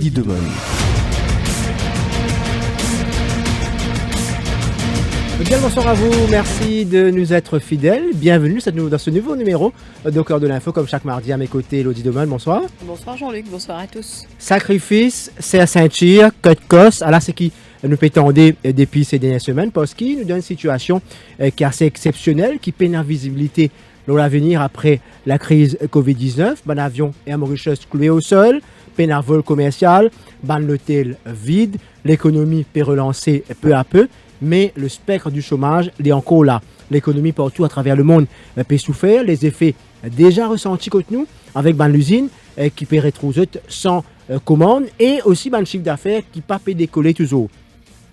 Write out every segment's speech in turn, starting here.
Lodi Demol. Bien, bonsoir à vous, merci de nous être fidèles. Bienvenue dans ce nouveau numéro d'Au cœur de l'info, comme chaque mardi à mes côtés, Lodi Demol, bonsoir. Bonsoir Jean-Luc, bonsoir à tous. Sacrifice, c'est à Saint-Cyr, Côte-Cosse, alors c'est qui nous pétendait depuis ces dernières semaines, parce qu'il nous donne une situation qui est assez exceptionnelle, qui peine la visibilité dans l'avenir après la crise Covid-19. Ben avion et à Mauritius cloué au sol, peine à vol commercial, ban l'hôtel vide, l'économie peut relancer peu à peu. Mais le spectre du chômage est encore là. L'économie partout à travers le monde peut souffrir. Les effets déjà ressentis contre nous avec l'usine qui peut retrouver sans commande et aussi le chiffre d'affaires qui ne peut décoller toujours.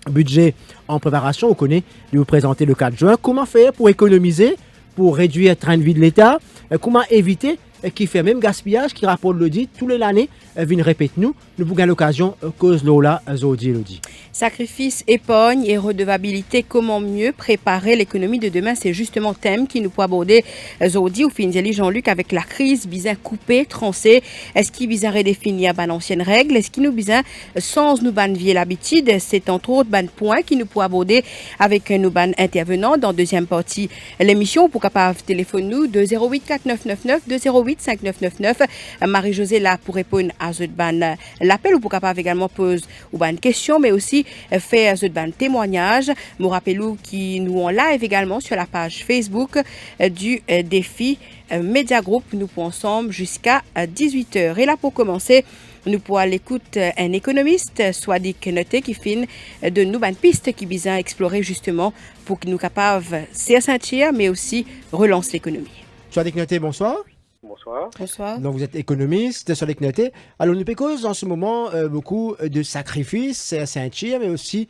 Budget en préparation, on connaît, de vous présenter le 4 juin. Comment faire pour économiser, pour réduire le train de vie de l'État? Comment éviter qui fait même gaspillage, qui rapporte l'audit tous les années, vient répéter nous pouvons l'occasion cause Lola Zodi l'audit. Sacrifice, épargne et redevabilité, comment mieux préparer l'économie de demain, c'est justement le thème qui nous peut aborder Zodi ou Finzeli Jean-Luc avec la crise, bizarre coupée, tranchée. Est-ce qu'il bizarre redéfinir l'ancienne règle? Est-ce qu'il nous bizarre sans nous banvier l'habitude? C'est entre autres ban points qui nous peut aborder avec nous ban intervenants dans deuxième partie l'émission. Pour capable téléphone nous 208 4999 208 5999. Marie-Josée là pour répondre à ce ban l'appel ou pour capable également poser ou ban question mais aussi faire ce ban témoignage. Me rappelons qui nous en live également sur la page Facebook du défi Média Group. Nous pour ensemble jusqu'à 18h. Et là pour commencer, nous pourrons l'écouter un économiste, soit dit que noté qui fin de nous une piste qui vise à explorer justement pour que nous capables se sentir mais aussi relancer l'économie. Soit dit que noté, bonsoir. Bonsoir. Bonsoir. Donc vous êtes économiste sur les CNET. Alors nous cause en ce moment beaucoup de sacrifices à Saint-Cyr, mais aussi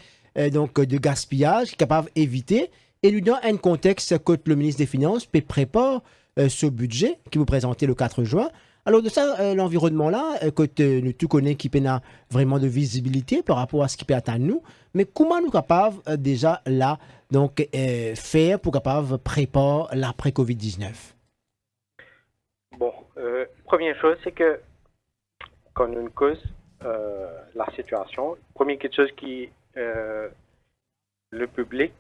donc de gaspillage qui est capable d'éviter. Et nous dans un contexte que le ministre des Finances prépare ce budget qui vous présentez le 4 juin. Alors de ça, l'environnement-là, que nous tout connaissons qui n'a vraiment de visibilité par rapport à ce qui peut atteindre nous, mais comment nous capables déjà là donc faire pour capable préparer l'après-Covid-19? Bon, première chose, c'est que quand on cause la situation, première quelque chose qui le public,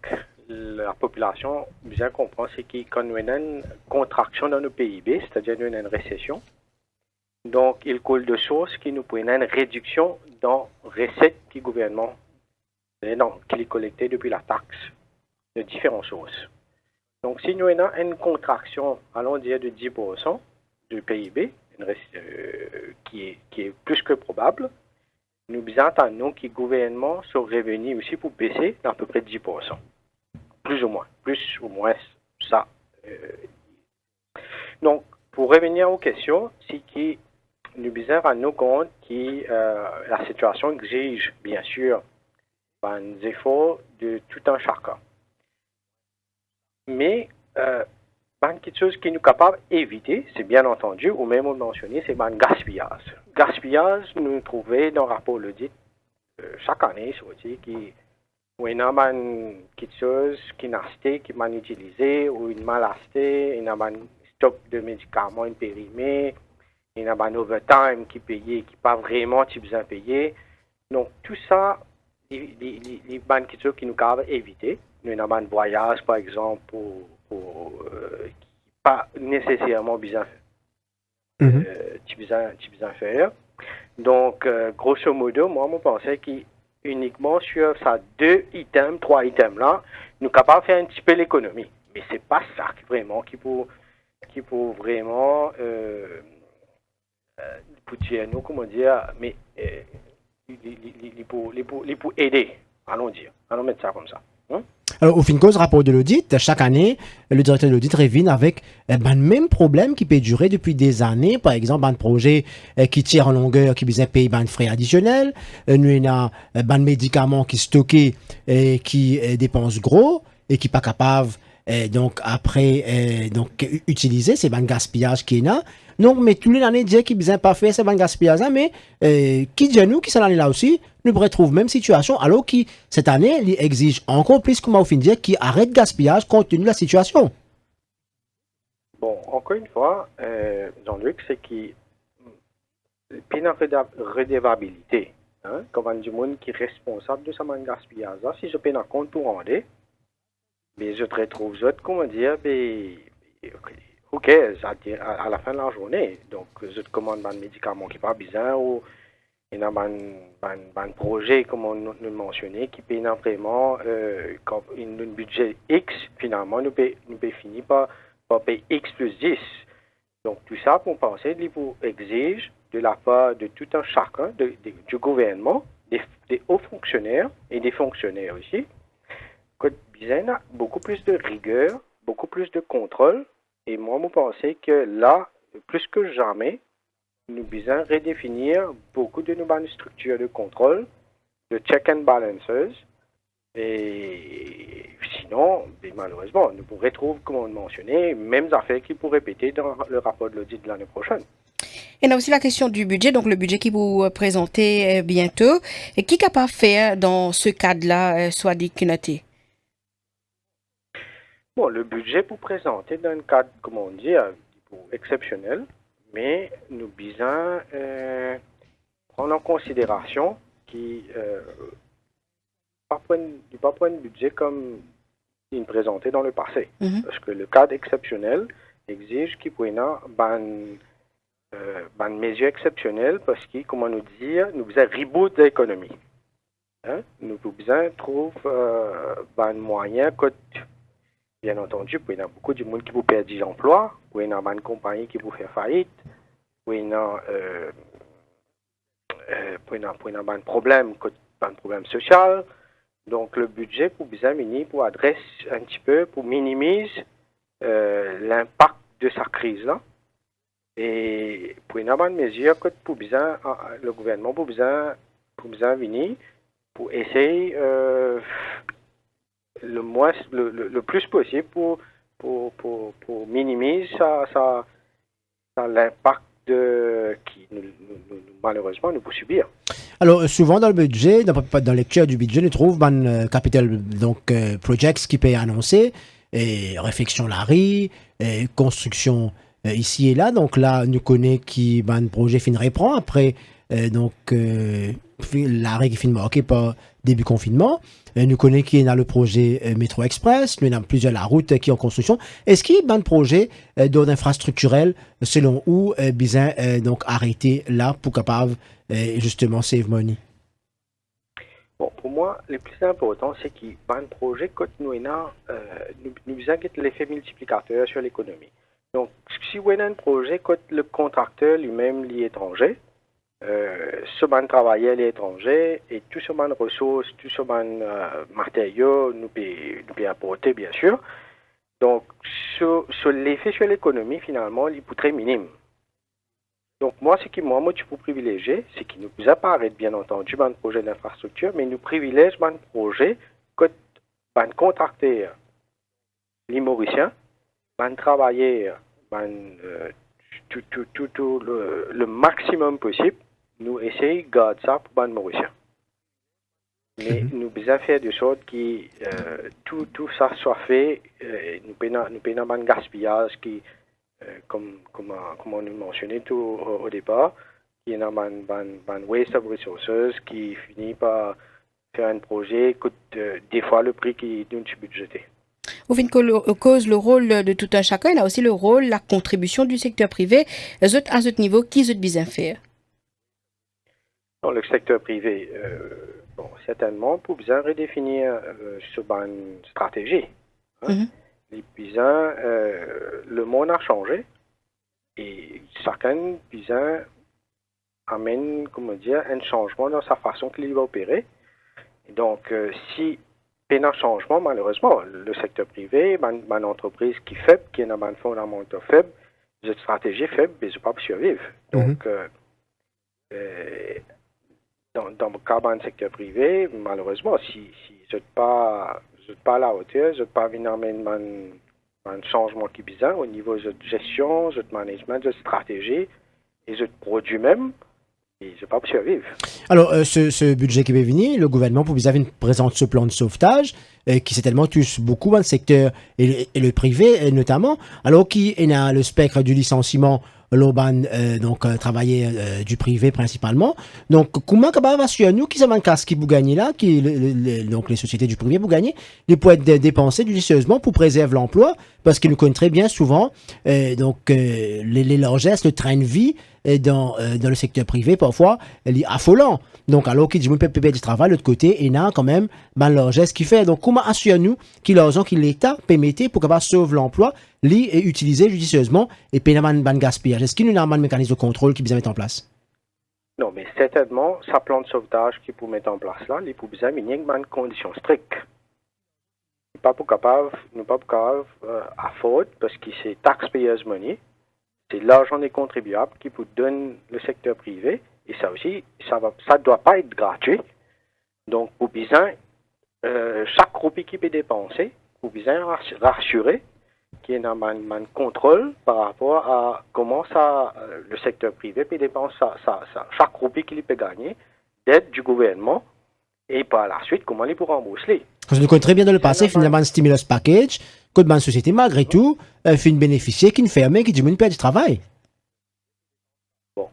la population bien comprend, c'est que quand on a une contraction dans nos PIB, c'est-à-dire on a une récession, donc il coule de sources qui nous prennent une réduction dans recettes qui gouvernement qui est collectée depuis la taxe de différentes sources. Donc si nous avons une contraction, allons dire de 10%, du PIB, qui est plus que probable, nous attendons que le gouvernement soit revenu aussi pour baisser d'à peu près 10%. Plus ou moins ça. Donc, pour revenir aux questions, c'est que nous nous compte que la situation exige, bien sûr, des efforts de tout un chacun. Mais, quelque chose qui nous est capable d'éviter, c'est bien entendu, ou même on mentionné, c'est le gaspillage. Gaspillage, nous trouvons dans le rapport l'audit chaque année, qui il y a quelque chose qui n'a acheté, qui m'a utilisé, ou il mal acheté, il y a un stock de médicaments périmés, il y a un overtime qui payé, qui pas vraiment besoin de payer. Donc tout ça, il y a quelque chose qui nous est capable d'éviter. Nous avons un voyage, par exemple, pour pas nécessairement besoin faire. Donc, grosso modo, moi, je pensais qu'uniquement sur ces 3 items là, nous sommes capables de faire un petit peu l'économie. Mais c'est pas ça vraiment qui peut vraiment pour dire nous, comment dire, mais il peut aider. Allons mettre ça comme ça. Alors, au fin de cause, rapport de l'audit, chaque année, le directeur de l'audit revient avec le même problème qui peut durer depuis des années. Par exemple, un projet qui tire en longueur, qui besoin de payer un frais additionnels. Nous avons un médicament qui est stocké et qui dépense gros et qui n'est pas capable donc après donc utiliser. C'est un gaspillage qui est là. Donc, mais tous les années, dire qu'il besoin pas faire, c'est un gaspillage. Mais qui dit nous, qui cette année là aussi, nous retrouvons même situation, alors que cette année, il exige encore plus, comme on fin dire, qui arrête gaspillage compte tenu de la situation. Bon, encore une fois, Jean-Luc, c'est que puis une redevabilité. Hein, comme on dit, du monde qui est responsable de sa man gaspillage. Si je paye un compte pour rendre, mais je te retrouve, comment dire, ok, à la fin de la journée, donc je te commande un médicament qui n'est pas bizarre ou il y a un projet, comme on nous mentionnait, qui paye vraiment un budget X, finalement, nous paye finir par payer X plus 10. Donc tout ça pour penser, pour exige de la part de tout un chacun, du gouvernement, des hauts fonctionnaires et des fonctionnaires aussi, que bien a beaucoup plus de rigueur, beaucoup plus de contrôle. Et moi, je pense que là, plus que jamais, nous devons redéfinir beaucoup de nos structures de contrôle, de check and balances. Et sinon, malheureusement, nous pourrons retrouver, comme on mentionnait, mêmes affaires qui pourraient répéter dans le rapport de l'audit de l'année prochaine. Et on a aussi la question du budget, donc le budget qui vous présentez bientôt. Et qui est capable de faire dans ce cadre-là, soit dit noté? Bon, le budget pour présenter dans un cadre, comme on dit, exceptionnel, mais nous devons prendre en considération qui pas prendre un budget comme il présenté dans le passé. Parce que le cadre exceptionnel exige qu'il puisse y avoir une mesure exceptionnelle parce que, comment nous dire, nous devons reboot de l'économie. Hein? Nous devons trouver un moyen que, bien entendu, il y a beaucoup de monde qui vous perd des emplois, il y a une compagnie qui vous fait faillite, il y a un problème social. Donc, le budget pour examiner, pour adresser un petit peu, pour minimiser l'impact de sa crise-là. Et pour une bonne mesure, pour le gouvernement pour venir, pour essayer le plus possible pour minimiser l'impact qui malheureusement nous peut subir. Alors, souvent dans le budget, dans la lecture du budget, nous trouvons un capital projects qui peut annoncer, et réflexion Larry, et construction ici et là. Donc là, nous connaissons qui un projet fin reprend après l'arrêt qui finit marqué par début confinement. Nous connaissons qui est dans le projet Métro Express, nous avons plusieurs la route qui est en construction. Est-ce qu'il y a un projet d'ordre infrastructurel selon où besoin donc arrêter là pour capable justement save money? Bon, pour moi, le plus important, c'est qu'il y a un projet que nous avons l'effet multiplicateur sur l'économie. Donc, si vous avez un projet que le contracteur lui-même est étranger, ce ban travailleur est étranger et tout ce ban ressources, tout ce ban matériaux nous peut apporter bien sûr. Donc sur l'effet sur l'économie finalement il est très minime. Donc moi ce qui moi tu peux privilégier, c'est qu'il nous apparaît bien entendu un projet d'infrastructure, mais nous privilège un projet que un contracteur les Mauriciens, un travailleur, tout le maximum possible. Nous essayons de garder ça pour les Mauriciens. Mais nous devons faire de sorte que tout ça soit fait. Nous payons un gaspillage qui, comme on nous mentionnait tout au départ, qui est un waste of resources qui finit par faire un projet qui coûte des fois le prix qui nous est budgété. Au fin de cause, le rôle de tout un chacun, il a aussi le rôle, la contribution du secteur privé à ce niveau, qui est bien faire. Dans le secteur privé, certainement, pour bien redéfinir sur une stratégie. Hein. Le monde a changé et chacun amène, un changement dans sa façon qu'il va opérer. Et donc, si il y a un changement, malheureusement, le secteur privé, une entreprise qui est faible, qui a un fondamental faible, une stratégie faible, mais je ne peux pas survivre. Donc, dans le cas d'un secteur privé, malheureusement, si je n'êtes pas à la hauteur, je n'ai pas venir amener un changement qui est bizarre au niveau de gestion, de management, de stratégie et de produit même, et je ne peux pas survivre. Alors, ce budget qui va venir, le gouvernement pour vous avez présente ce plan de sauvetage qui certainement touche beaucoup dans le secteur et le privé notamment, alors qui est dans le spectre du licenciement l'urban travailler du privé principalement. Donc comment capable assurer nous qui ça man casse qui vous gagnez là qui donc les sociétés du privé vous gagnez, ils peuvent être dépensés judicieusement pour préserver l'emploi parce qu'ils nous connaissent très bien souvent les largesses, le train de vie dans le secteur privé parfois elle est affolant. Donc alors qu'il dit mon PPP du travail de l'autre côté et n'a quand même largesse qui fait. Donc comment assurez-nous qu'il l'argent que l'État permettait pour capable sauver l'emploi li et utiliser judicieusement et payer ban gaspillage. Est-ce qu'il y a un mécanisme de contrôle qui peut mettre en place? Non, mais certainement, sa plan de sauvetage qui peut mettre en place là, il peut besoin d'une condition stricte. Nous pas capable à faute parce que c'est taxpayers money, c'est l'argent des contribuables qui peut donner le secteur privé et ça aussi, ça doit pas être gratuit. Donc, pour besoin, chaque groupe qui peut dépenser, pour besoin rassurer qu'il y a un contrôle par rapport à comment ça, le secteur privé peut dépenser chaque groupe qui peut gagner d'aide du gouvernement et par la suite comment il peut rembourser. Parce que nous connaissons très bien dans le passé, finalement, un stimulus package, que une société, malgré tout, fait bénéficier, qui ne ferme, qui diminue du travail. Bon,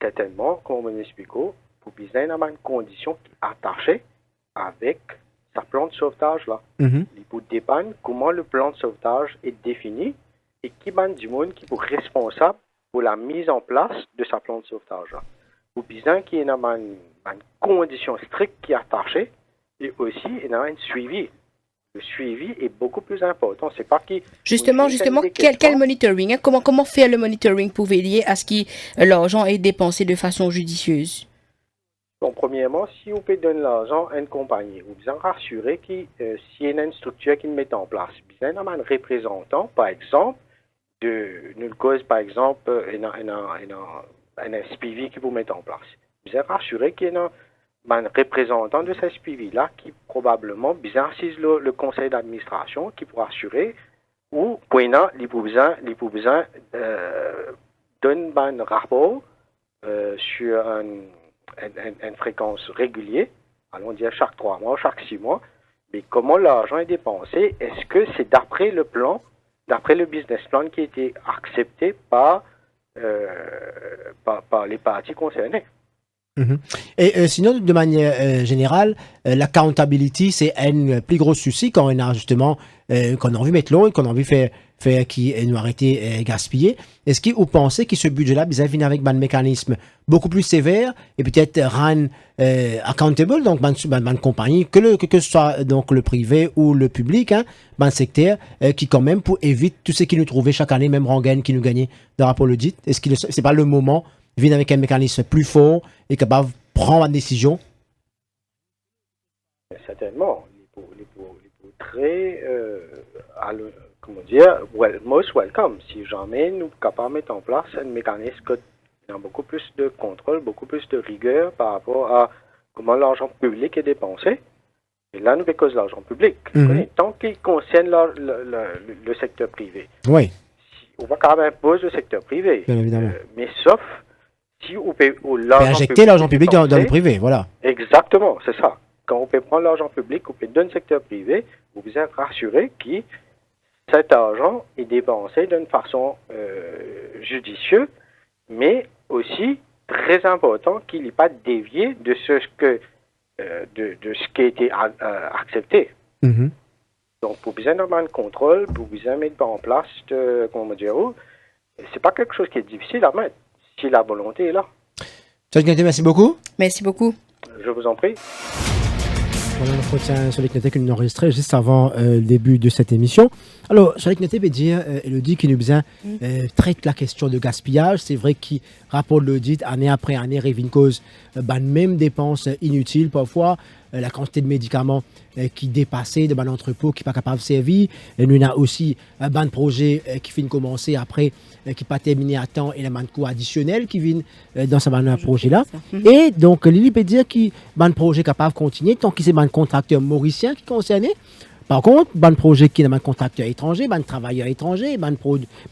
certainement, comme on explique, pour besoin d'avoir une condition attachée avec sa plan de sauvetage là. Il peut dépendre comment le plan de sauvetage est défini et qui est du monde qui est responsable pour la mise en place de sa plan de sauvetage là. Pour besoin qu'il y ait une condition stricte qui est attachée et aussi il y a un suivi. Le suivi est beaucoup plus important. C'est pas qui. Justement, quel monitoring, hein? Comment faire le monitoring pour veiller à ce que l'argent est dépensé de façon judicieuse? Donc, premièrement, si vous pouvez donner l'argent à une compagnie, vous devez rassurer que s'il y a une structure qui le met en place, vous avez un représentant, par exemple, d'une cause, par exemple, un SPV qui vous met en place. Vous devez rassurer qu'il y a un représentant de ce SPV-là qui probablement, bien assise le conseil d'administration, qui pourra assurer ou, pour il peut besoin donner un rapport sur une fréquence régulière, allons dire chaque 3 mois, chaque 6 mois, mais comment l'argent est dépensé, est-ce que c'est d'après le plan, d'après le business plan qui a été accepté par les parties concernées? Et sinon, de manière générale, l'accountability, c'est un plus gros souci quand on a justement, qu'on a envie de mettre l'eau et qu'on a envie de faire qui nous arrêter gaspiller. Est-ce que vous pensez que ce budget-là, vous avez avec un mécanisme beaucoup plus sévère et peut-être run accountable, donc une compagnie, que ce soit donc le privé ou le public, hein, un secteur qui quand même pour éviter tout ce qui nous trouvait chaque année, même rengaine qui nous gagnait dans le rapport l'audit. Est-ce que c'est pas le moment de venir avec un mécanisme plus fort et capable de prendre une décision? Certainement. Il faut très comment dire, most welcome. Si jamais nous sommes capables de mettre en place un mécanisme qui a beaucoup plus de contrôle, beaucoup plus de rigueur par rapport à comment l'argent public est dépensé. Et là, nous cause l'argent public. Tant qu'il concerne le secteur privé. Oui. On va quand même imposer le secteur privé. Bien évidemment. Mais sauf si on peut injecter l'argent public dans le privé, voilà. Exactement, c'est ça. Quand on peut prendre l'argent public, on peut donner le secteur privé, vous pouvez rassurer que cet argent est dépensé d'une façon judicieuse, mais aussi très important qu'il n'ait pas dévié de ce qui a été accepté. Donc, pour bien avoir un contrôle, pour bien mettre en place, c'est pas quelque chose qui est difficile à mettre, si la volonté est là. Merci beaucoup. Merci beaucoup. Je vous en prie. Voilà l'entretien sur l'Écnaté que nous avons enregistré juste avant le début de cette émission. Alors, sur l'Écnaté, veut dire, Elodie qui nous besoin traite la question de gaspillage. C'est vrai qu'il rapporte l'audit année après année, revient cause même dépenses inutiles parfois, la quantité de médicaments qui dépassait de l'entrepôt qui n'est pas capable de servir. Nous avons aussi un projet qui finit de commencer après, qui n'est pas terminé à temps et un coût additionnel qui vient dans ce projet-là. Et donc, Lily peut dire qu'il y a un projet capable de continuer tant qu'il c'est un contracteur mauricien qui est concerné. Par contre, ban projet qui est un contracteur étranger, ban travailleur étranger, ban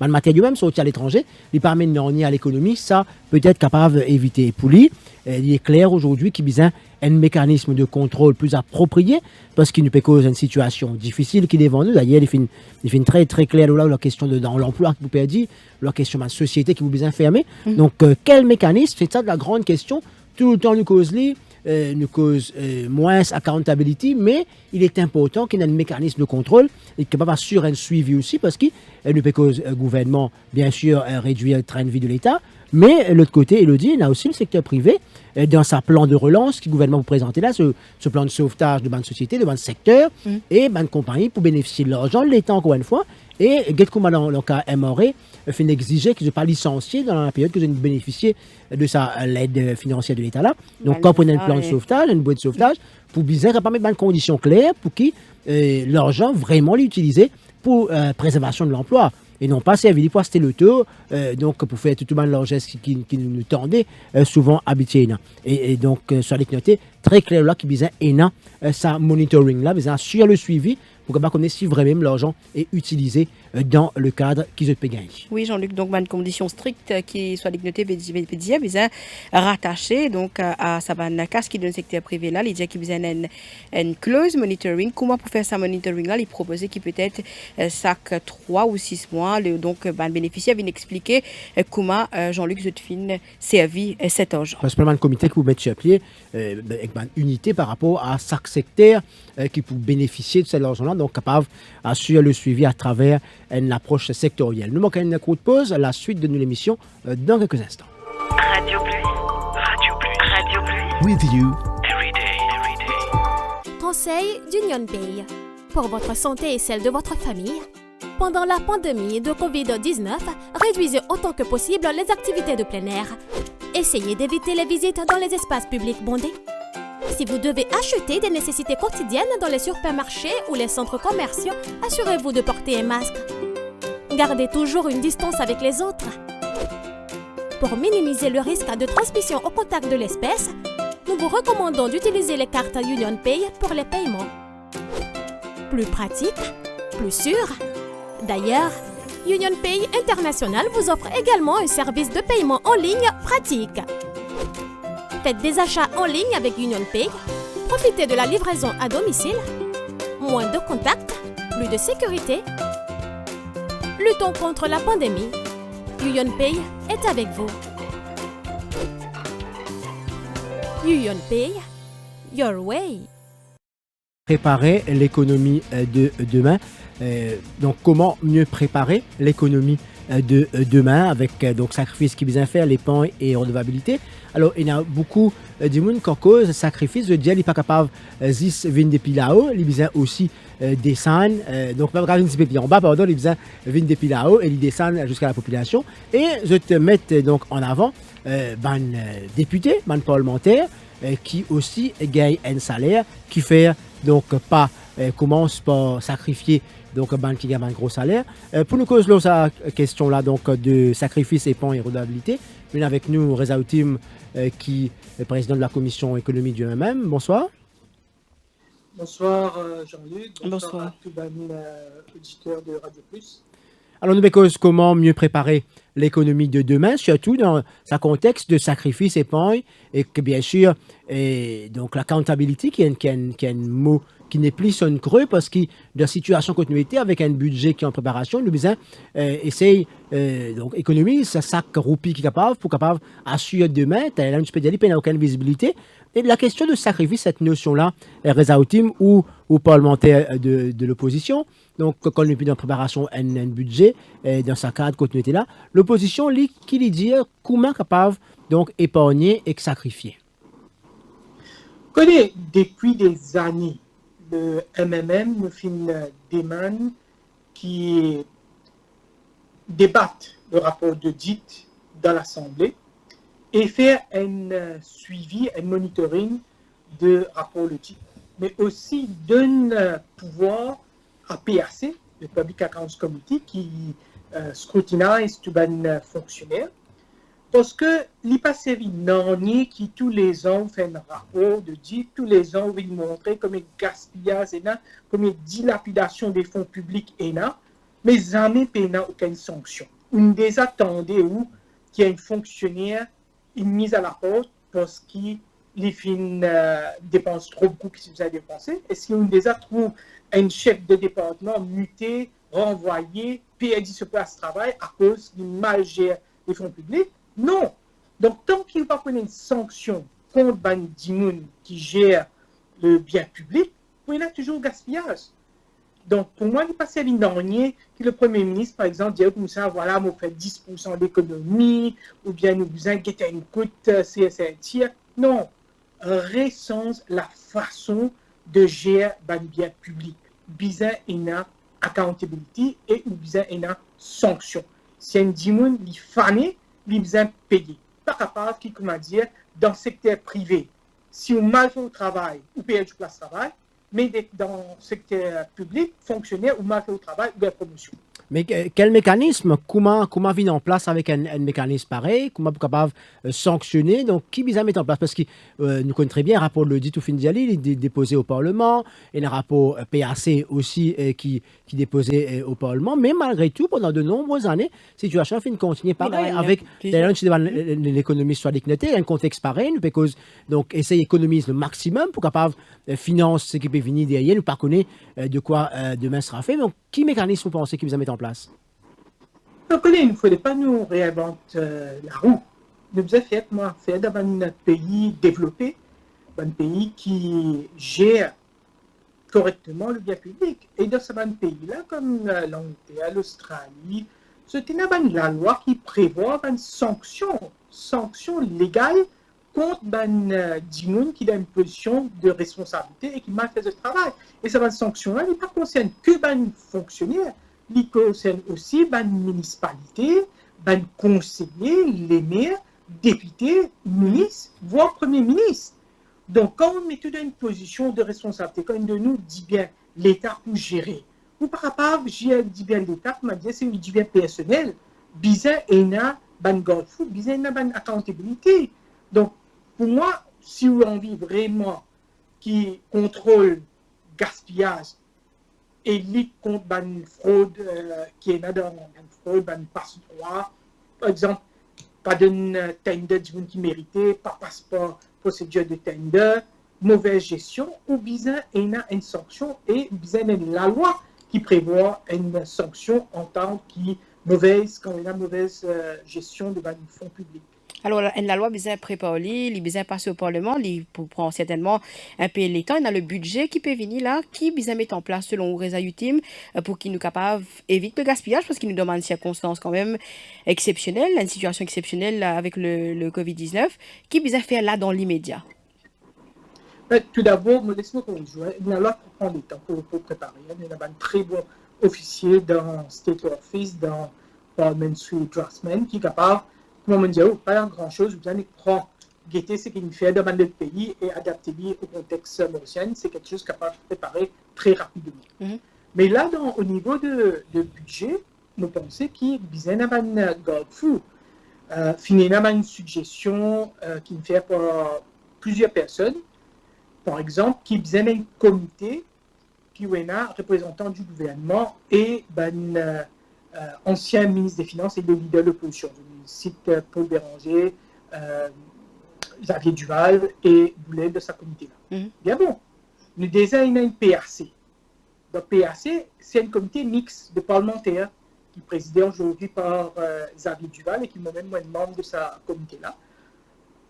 matériel même sorti à l'étranger, il permet de normer à l'économie, ça peut être capable d'éviter. Pour lui, il est clair aujourd'hui qu'il y a un mécanisme de contrôle plus approprié parce qu'il nous peut causer une situation difficile qui est devant nous. D'ailleurs, il fait très très clair là la question de dans l'emploi que vous perdez, la question de la société qui vous besoin fermer. Donc, quel mécanisme? C'est ça de la grande question. Tout le temps, nous cause moins accountability, mais il est important qu'il y ait un mécanisme de contrôle et qu'il va assurer un suivi aussi parce qu'il nous peut cause le gouvernement, bien sûr, réduire le train de vie de l'État, mais l'autre côté, Elodie, il y a aussi le secteur privé dans sa plan de relance que le gouvernement vous présente là, ce plan de sauvetage de bonnes sociétés, de bonnes secteurs et bonnes compagnies pour bénéficier de l'argent de l'État encore une fois. Et Getkouma, dans le cas MRE, fait exiger qu'ils ne soient pas licenciés dans la période que vous bénéficié de l'aide financière de l'État là. Donc, quand on a un plan de sauvetage, une boîte de sauvetage, pour bien mettre dans des conditions claires pour que l'argent vraiment l'utiliser pour préservation de l'emploi. Et non pas servir pour acheter le taux, donc pour faire tout le monde l'argent qui nous tendait souvent habitué. Et donc, sur les noter très clair là, qui besoin ça monitoring là, besoin sur le suivi pour qu'on connaisse si vraiment l'argent est utilisé dans le cadre qu'ils se payent gagner. Oui, Jean-Luc, donc une condition stricte qui soit dignité pédia, besoin rattaché donc à sa casse qui donne le secteur privé là, il dit qu'il besoin une clause monitoring. Comment pour faire ça monitoring là, il proposait qu'il peut-être chaque 3 ou 6 mois, donc le bénéficiaire vient expliquer comment Jean-Luc Zotfin servi cet argent. Parce que le comité qui vous met sur pied avec une unité par rapport à chaque secteur qui peut bénéficier de cet argent-là, donc capable d'assurer le suivi à travers une approche sectorielle. Nous manquons une courte pause, la suite de l'émission dans quelques instants. Radio Plus. Radio Plus. Radio Plus. With you. Every day. Conseil d'Union Pay. Pour votre santé et celle de votre famille, pendant la pandémie de Covid-19, réduisez autant que possible les activités de plein air. Essayez d'éviter les visites dans les espaces publics bondés. Si vous devez acheter des nécessités quotidiennes dans les supermarchés ou les centres commerciaux, assurez-vous de porter un masque. Gardez toujours une distance avec les autres. Pour minimiser le risque de transmission au contact de l'espèce, nous vous recommandons d'utiliser les cartes Union Pay pour les paiements. Plus pratique, plus sûr. D'ailleurs, Union Pay International vous offre également un service de paiement en ligne pratique. Faites des achats en ligne avec Union Pay, profitez de la livraison à domicile, moins de contacts, plus de sécurité. Luttons contre la pandémie. Union Pay est avec vous. Union Pay, your way. Préparer l'économie de demain. Donc, comment mieux préparer l'économie de demain avec donc sacrifice qui vient faire l'épargne et redevabilité. Alors il y a beaucoup de monde qui cause sacrifice de dire il n'est pas capable zis vin depuis là-haut, il besoin aussi descendre donc pas grave depuis en bas pardon, il besoin vin depuis là-haut et il descend jusqu'à la population et je te mets donc en avant ban député, ban parlementaire qui aussi gagne un salaire qui fait donc pas commence par sacrifier donc ban qui gagne un gros salaire. Pour nous causer sa question là donc de sacrifice épargne et redevabilité, on est avec nous Reza Outim qui est président de la commission économie du MM. Bonsoir. Bonsoir Jean-Luc. Bonsoir à tous les auditeurs de Radio Plus. Alors nous cause comment mieux préparer l'économie de demain, surtout dans un contexte de sacrifice épargne et que bien sûr donc l'accountability qui est un mot qui n'est plus son creux parce que dans la situation continuité avec un budget qui est en préparation, nous besoin essayer donc économiser ça sac roupie qui est capable pour capable assurer demain, tu as un petit peu d'y aller, aucune visibilité. Et la question de sacrifice, cette notion-là, Reza Outim ou parlementaire de l'opposition, donc quand on est dans la préparation un budget, dans sa cadre de continuité-là, l'opposition qui lui dit comment capable donc épargner et sacrifier. Connais depuis des années, le MMM nous fait une demande qui débatte le rapport d'audit dans l'Assemblée et faire un suivi, un monitoring de rapport d'audit, mais aussi donne pouvoir à PAC, le Public Accounts Committee, qui scrutinise tous les fonctionnaires, Parce que l'IPA série non qui tous les ans fait un rapport de dire tous les ans il montrer comme un gaspillage et comme une dilapidation des fonds publics et mais jamais payant aucune sanction. On des attendait où qu'il y a un fonctionnaire une mise à la porte parce qu'il dépense trop beaucoup qu'il a dépensé. Et si on déjà trouve un chef de département muté, renvoyé, perdu ce place de travail à cause du mal gère les fonds publics, non. Donc, tant qu'il n'y a pas une sanction contre Ban Dimoun qui gère le bien public, il y a toujours gaspillage. Donc, pour moi, il n'est pas servi dernier que le Premier ministre, par exemple, dit comme ça, voilà, on fait 10% d'économie, ou bien nous vous inquiétez une coûte CSR. Non, recense la façon de gérer le bien public. Bizarre, il y a accountability et bizarre, il y a sanction. Si un dimoun, il fané, il besoin payer. Pas capable, qui, comment dire, dans le secteur privé, si on mal fait au travail, ou paye du place de travail, mais dans le secteur public, fonctionnaire ou mal fait au travail ou la promotion. Mais quel mécanisme, comment vient en place avec un mécanisme pareil, comment pour capable sanctionner, donc qui vient mettre en place, parce que nous connaissons très bien un rapport de Ditou Findiali, il est déposé au Parlement, et un rapport PAC aussi qui déposé au Parlement, mais malgré tout, pendant de nombreuses années, la situation fin continuer pareil, avec l'économie soit décnotée, un contexte pareil, nous pouvons donc essayer d'économiser le maximum pour capable financer ce qui peut venir derrière, nous pas connaître de quoi demain sera fait, donc qui mécanisme vous pensez qui vous a mis en place? Donc, il ne faudrait pas nous réinventer la roue. Nous avons fait dans un pays développé, un pays qui gère correctement le bien public. Et dans ce pays-là, comme l'Angleterre, l'Australie, c'est la loi qui prévoit une sanction légale contre Dimoun qui a une position de responsabilité et qui mal fait le travail. Et cette sanction-là ne concerne que les fonctionnaires, il concerne aussi les municipalités, les conseillers, les maires, députés, ministres, voire premiers ministres. Donc, quand on met tout dans une position de responsabilité, quand on nous dit bien l'État pour gérer, ou par rapport, j'ai dit bien l'État, comme dit, c'est une dit bien personnel, bizarre et na ban golf, bizarre et na ban accountability. Donc, pour moi, si on a envie vraiment qui contrôle gaspillage et lutte contre la fraude qui est là dans la fraude, la passe-droit, par exemple, pas de tender du monde qui méritait, pas passeport, procédure de tender, mauvaise gestion, ou bien il y a une sanction et bien la loi qui prévoit une sanction en tant que mauvaise, quand il y a mauvaise gestion de fonds publics. Alors, la loi besoin préparer, il besoin passer au Parlement, il prend certainement un peu de temps. Il y a le budget qui peut venir là, qui besoin mettre en place selon les ultimes pour qu'il nous capable éviter le gaspillage parce qu'il nous demande une circonstance quand même exceptionnelle, une situation exceptionnelle là, avec le Covid-19, qui besoin faire là dans l'immédiat. Tout d'abord, laisse-moi conjoindre. La loi prend du temps pour préparer. Il y a un très bon officier dans State Office, dans Parliament Street Draftsman, qui est capable comment me dire, pas grand-chose, vous allez prendre, guetter ce qu'il fait dans le pays et adapter au contexte mauricien, c'est quelque chose capable de préparer très rapidement. Mm-hmm. Mais là, au niveau de budget, nous pensons qu'il y a un garde-fou. Finalement, une suggestion qui me fait pour plusieurs personnes, par exemple, qui a un comité qui est un représentant du gouvernement et un ancien ministre des Finances et le leader de l'opposition. Cite Paul Béranger, Xavier Duval et Boulet de sa comité-là. Mm-hmm. Bien bon, nous désignons une PAC. Le PAC, c'est un comité mixte de parlementaires qui est présidé aujourd'hui par Xavier Duval et qui est moi-même membre de sa comité-là.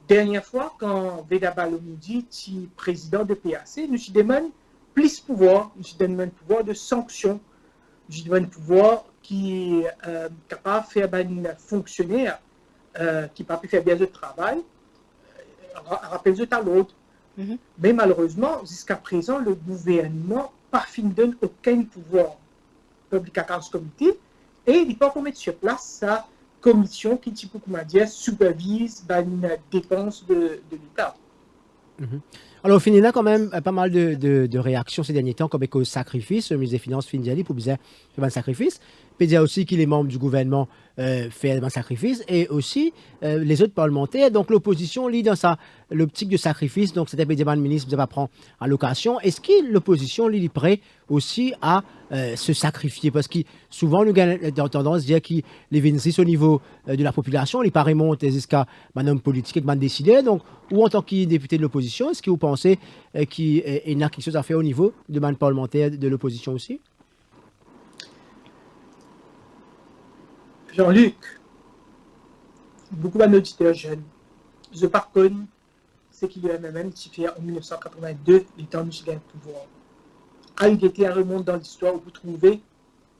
Dernière fois, quand Veda Balomoudi est président de PAC, nous lui demandons plus de pouvoir, nous lui demandons pouvoir de sanction, nous lui demandons pouvoir qui est capable de faire un fonctionnaire qui n'a pas pu faire bien le travail, rappelle-le à l'autre. Mm-hmm. Mais malheureusement, jusqu'à présent, le gouvernement n'a pas fini de donner aucun pouvoir public account committee et il n'est pas pour mettre sur place sa commission qui, comment dire, supervise les dépenses de l'État. Mm-hmm. Alors, il y a quand même pas mal de réactions ces derniers temps, comme le sacrifice, le ministre des Finances Findiali pour bien faire un sacrifice. peut dire aussi que les membres du gouvernement fait un sacrifice et aussi les autres parlementaires. Donc l'opposition lit dans sa l'optique de sacrifice. Donc c'était le ministre va prendre en location. Est-ce que l'opposition lit prêt aussi à se sacrifier? Parce que souvent nous avons tendance à dire que les Vénétis au niveau de la population, les pas remontent jusqu'à un homme politique qui va décider. Donc ou en tant que député de l'opposition, est-ce que vous pensez qu'il y a quelque chose à faire au niveau de man parlementaire de l'opposition aussi? Jean-Luc, beaucoup d'auditeurs jeunes, je par contre, c'est qu'il y a même qui fait en 1982, les temps où il a le pouvoir. Algérie remonte dans l'histoire où vous trouvez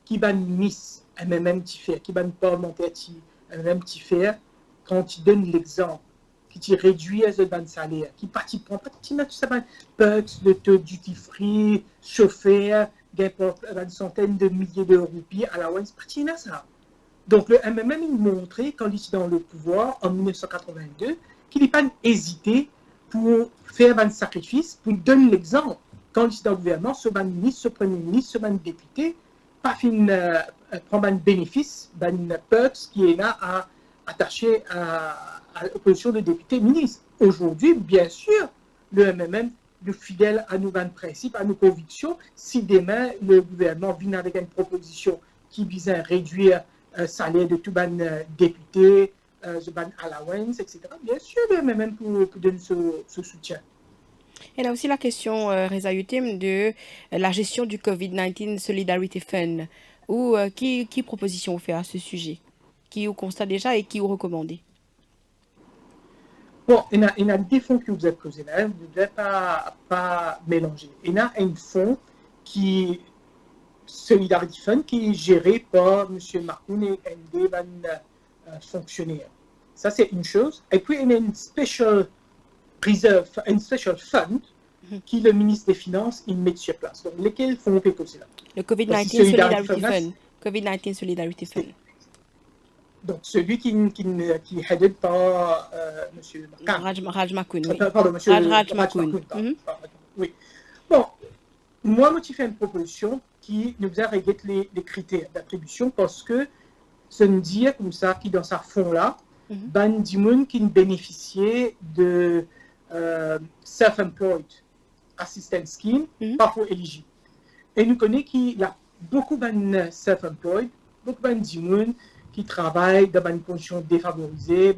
qui va ministre, même qui fait, qui va parlementaire, même qui fait, quand il donne l'exemple, qui réduit le salaire, qui prend tout ça, perks, le taux duty free, chauffeur, gagne une centaine de milliers de roupies à la once, partie ça. Donc le MMM il montrait, quand il était dans le pouvoir en 1982, qu'il n'a pas hésité pour faire un sacrifice, pour donner l'exemple. Quand il était dans le gouvernement, ce ministre, ce premier ministre, ce député, pas prendre un bénéfice, un perks qui est là à attacher à l'opposition de députés ministres. Aujourd'hui, bien sûr, le MMM, le fidèle à nos principes, à nos convictions, si demain le gouvernement vient avec une proposition qui vise à réduire salaire de tout ban député, the ban allowance, etc. Bien sûr, même pour donner ce soutien. Et là aussi la question, Reza Yutim, de la gestion du COVID-19 Solidarity Fund. Ou qui proposition vous fait à ce sujet? Qui vous constate déjà et qui vous recommandez? Bon, il y a des fonds que vous avez posés là, vous ne devez pas mélanger. Il y a un fonds qui Solidarity Fund qui est géré par M. Marcoun et des fonctionnaires. Ça, c'est une chose. Et puis, il y a une special reserve, un special fund qui le ministre des Finances il met sur place. Donc, lesquels fonds payer là? Le COVID-19 Solidarity Fund. COVID-19 Solidarity Fund. Donc, celui qui est headed par M. Raj Makhoun, oui. Pardon, M. Raj Makhoun. Oui. Bon, moi, je fais une proposition qui nous a réglé les critères d'attribution parce que ce ne dit comme ça qui dans sa fond-là, ban dimoun qui bénéficiait de self-employed assistance scheme, pas pour éligible. Et nous connaissons qu'il y a beaucoup de self-employed, beaucoup de dimoun qui travaillent dans une condition défavorisée,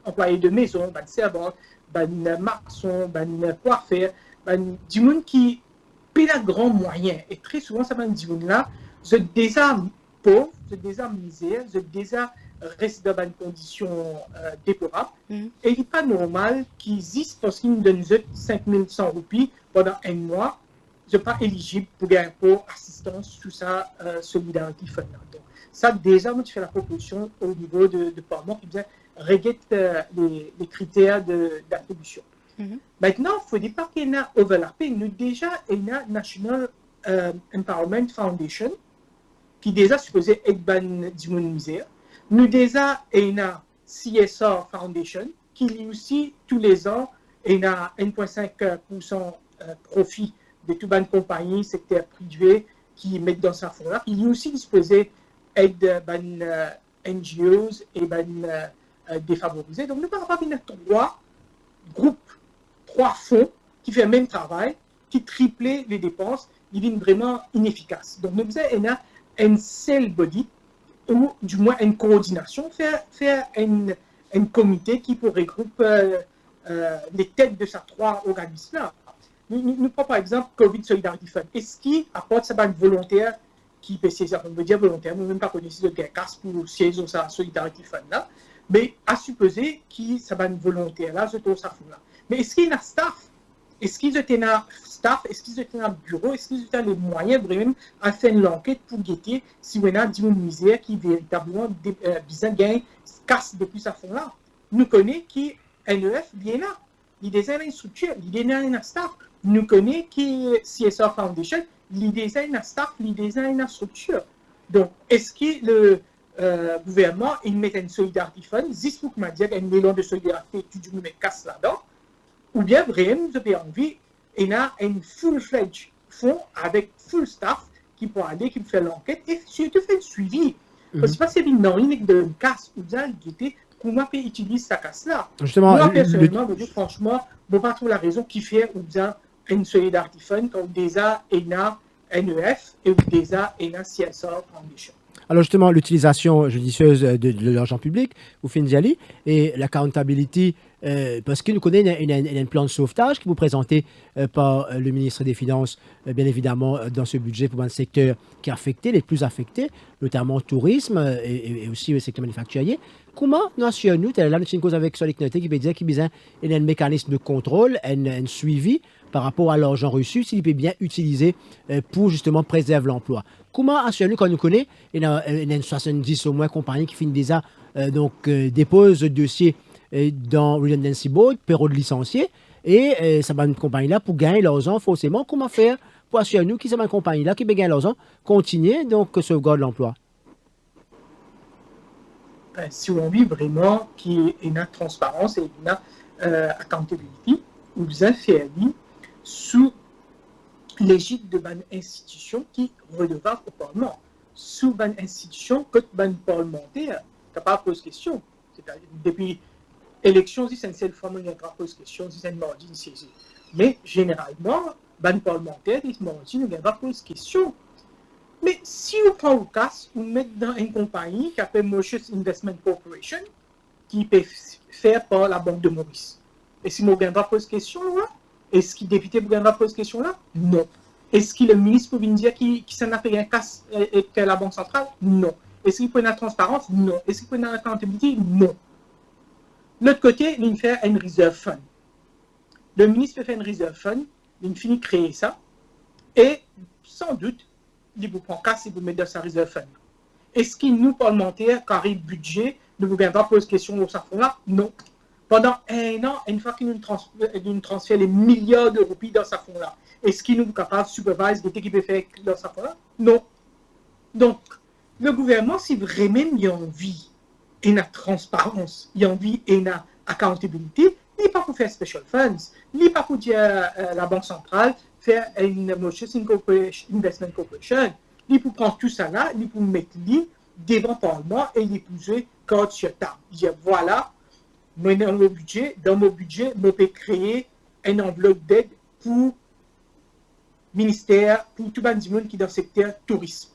employés de maison, servants, maçons, coiffeurs, dimoun qui paient un grand moyen. Et très souvent, ça va dire là, je déjà pauvre, je déjà misère, je déjà reste dans une condition déplorable. Et il n'est pas normal qu'ils existent parce qu'ils nous donnent 5100 roupies pendant un mois. Je ne suis pas éligible pour gagner pour assistance sous sa Solidarity Fund. Donc, ça, déjà, moi, tu fais la proposition au niveau de Parlement qui vient régler les critères d'attribution. Maintenant, il ne faut pas qu'il y ait un overlapping. Nous, déjà, il y a National Empowerment Foundation qui déjà supposé être ban dimoun misère. Nous, déjà, il y a CSR Foundation qui, lui aussi, tous les ans, il y a 1,5% profit de toute bonne compagnie, secteur privé, qui mettent dans sa fonds-là. Il est aussi disposé être NGOs et défavorisés. Donc, nous avons bien trois groupes, trois fonds qui font le même travail, qui triplent les dépenses, ils sont vraiment inefficaces. Donc, nous avons un seul body, ou du moins une coordination, faire un comité qui pourrait regrouper les têtes de ces trois organismes-là. Nous prenons par exemple COVID Solidarity Fund. Est-ce qu'il apporte sa banque volontaire qui peut saisir, on veut dire volontaire, nous ne même pas connaissons de casse pour saisir sa Solidarity Fund là, mais à supposer qu'il sa banque volontaire là, je trouve ça fou là. Mais est-ce qu'il y a un staff? Est-ce qu'ils ont un staff? Est-ce qu'ils ont un bureau? Est-ce qu'ils ont les moyens vraiment à faire l'enquête pour guetter si on a une misère qui véritablement besoin de casse depuis sa fond là? Nous connaissons qui NEF vient là. Il désigne une structure, il désigne un staff. Nous connaissons qui CSR Foundation, il désigne un staff, il désigne une structure. Donc, est-ce que le gouvernement, il met une solidarité fund, juste pour m'a dit qu'il y a un mélange de solidarité, tout le monde casse là-dedans, ou bien vraiment, nous avons envie, il y a un full-fledged fonds avec full staff qui peut aller, qui peut faire l'enquête et surtout faire le suivi. Parce que c'est une ligne de casse où vous allez guetter comment peut utiliser sa casse-là. Justement, moi, personnellement, je dis franchement, je ne pas trouver la raison qui fait où vous avez une solidarité fund comme déjà ENA, NEF et déjà ENA CSR Foundation. Alors justement, l'utilisation judicieuse de l'argent public, vous finissez et l'accountability, parce que nous connaissons un plan de sauvetage qui vous présenté par le ministre des Finances, bien évidemment, dans ce budget pour un secteur qui est affecté, les plus affectés, notamment le tourisme et aussi le secteur manufacturier. Comment nous assurons-nous, là, nous avons une cause avec Solik Noté qui peut dire qu'il y a un mécanisme de contrôle, un suivi par rapport à l'argent reçu, s'il peut bien utiliser pour justement préserver l'emploi. Comment assurons-nous, quand nous connaissons, il y a une 70 au moins compagnies qui finissent déjà, déposent le dossier dans Redundancy Board, période licenciée, et ça va une compagnie-là pour gagner l'argent forcément. Comment faire pour assurer nous que cette compagnie-là qui peut gagner l'argent continue donc sauvegarde l'emploi? Si on veut vraiment qu'il y ait une transparence et une accountability, vous avez fait sous l'égide de une institution qui redevable au Parlement. Sous une institution que un parlementaire capable de poser question. C'est-à-dire, depuis l'élection, si c'est une seule fois, il y a une pose question, si c'est une mardi, c'est mais généralement, un parlementaire, il mardi, il n'y a pas pose question. Mais si vous prenez le cas, vous mettez dans une compagnie qui s'appelle Mauritius Investment Corporation, qui peut faire par la Banque de Maurice. Et si vous ne pas poser question là, est-ce que le député ne pas poser question là? Non. Est-ce que le ministre peut dire qui s'en a fait un casse avec la Banque centrale? Non. Est-ce qu'il peut y avoir une transparence? Non. Est-ce qu'il peut y avoir une accountability? Non. L'autre côté, il fait une reserve fund. Le ministre peut faire une reserve fund, il finit de créer ça, et sans doute, il vous prend casse et vous met dans sa reserve fund. Est-ce qu'il nous, parlementaires, carré budget, ne vous vient pas poser question sur ce fonds-là? Non. Pendant un an, une fois qu'il nous transfère les milliards de roupies dans ce fonds-là, est-ce qu'il nous est capable de superviser ce qu'il peut faire dans ce fonds-là? Non. Donc, le gouvernement, si vraiment il y a envie, il y a transparence, il y a envie, il y a accountability, il n'est pas pour faire special funds, il n'est pas pour dire la Banque centrale faire une Mauritius Investment Corporation, il pour prendre tout ça là, il pour mettre devant le Parlement et il poser carte sur table. Il dit voilà, dans mon budget, je peux créer une enveloppe d'aide pour ministère, pour tout le monde qui est dans le secteur tourisme.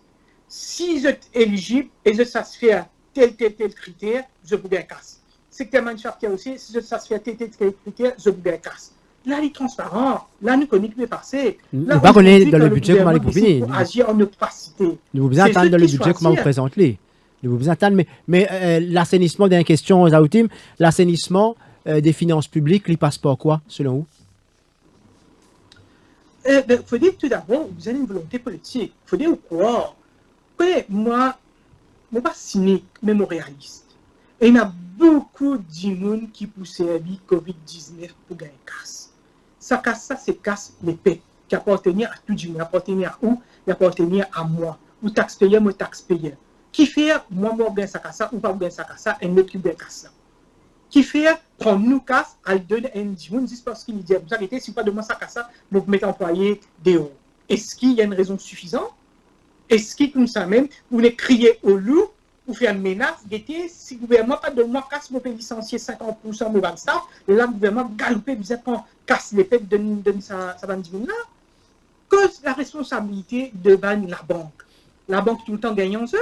Si vous êtes éligible et vous satisfait tel critère, je vous gagne casse. Secteur manufacturier aussi, si vous satisfait tel critère, je vous gagne casse. Là, il est transparent. Là, nous connaissons le passé. Nous ne pas connaître dans le budget comment il est finir. Pour agir en opacité. Nous vous attendre dans le budget comment vous présentez. Nous vous attendre. Mais l'assainissement d'une question, Zaoutim, l'assainissement des finances publiques, il passe par quoi, selon vous? Il faut dire tout d'abord, vous avez une volonté politique. Il faut dire quoi? Moi, je ne suis pas cynique, mais je suis réaliste. Et il y a beaucoup de gens qui pour servir COVID-19 pour gagner casse. Ça casse, ça, c'est casse les paix, qui appartenait à tout le monde, appartenait à où? Il appartenait à moi, ou taxpayer, moi taxpayer. Qui fait, moi, bien ça casse, ou pas bien ça casse, et l'autre qui bien casse. Qui fait, prendre nous casse, à le donner à un monde, juste parce qu'il dit, vous arrêtez, si pas de moi ça casse, vous mettez employé dehors. Est-ce qu'il y a une raison suffisante? Est-ce qu'il, comme ça même, vous voulez crier au loup, ou faire une menace, si le gouvernement pas de moi casse, vous pouvez licencier 50% de votre staff, là, le gouvernement galoper, vous êtes casse les pètes de sa bande là. Cause la responsabilité de la banque. La banque tout le temps gagnant ça.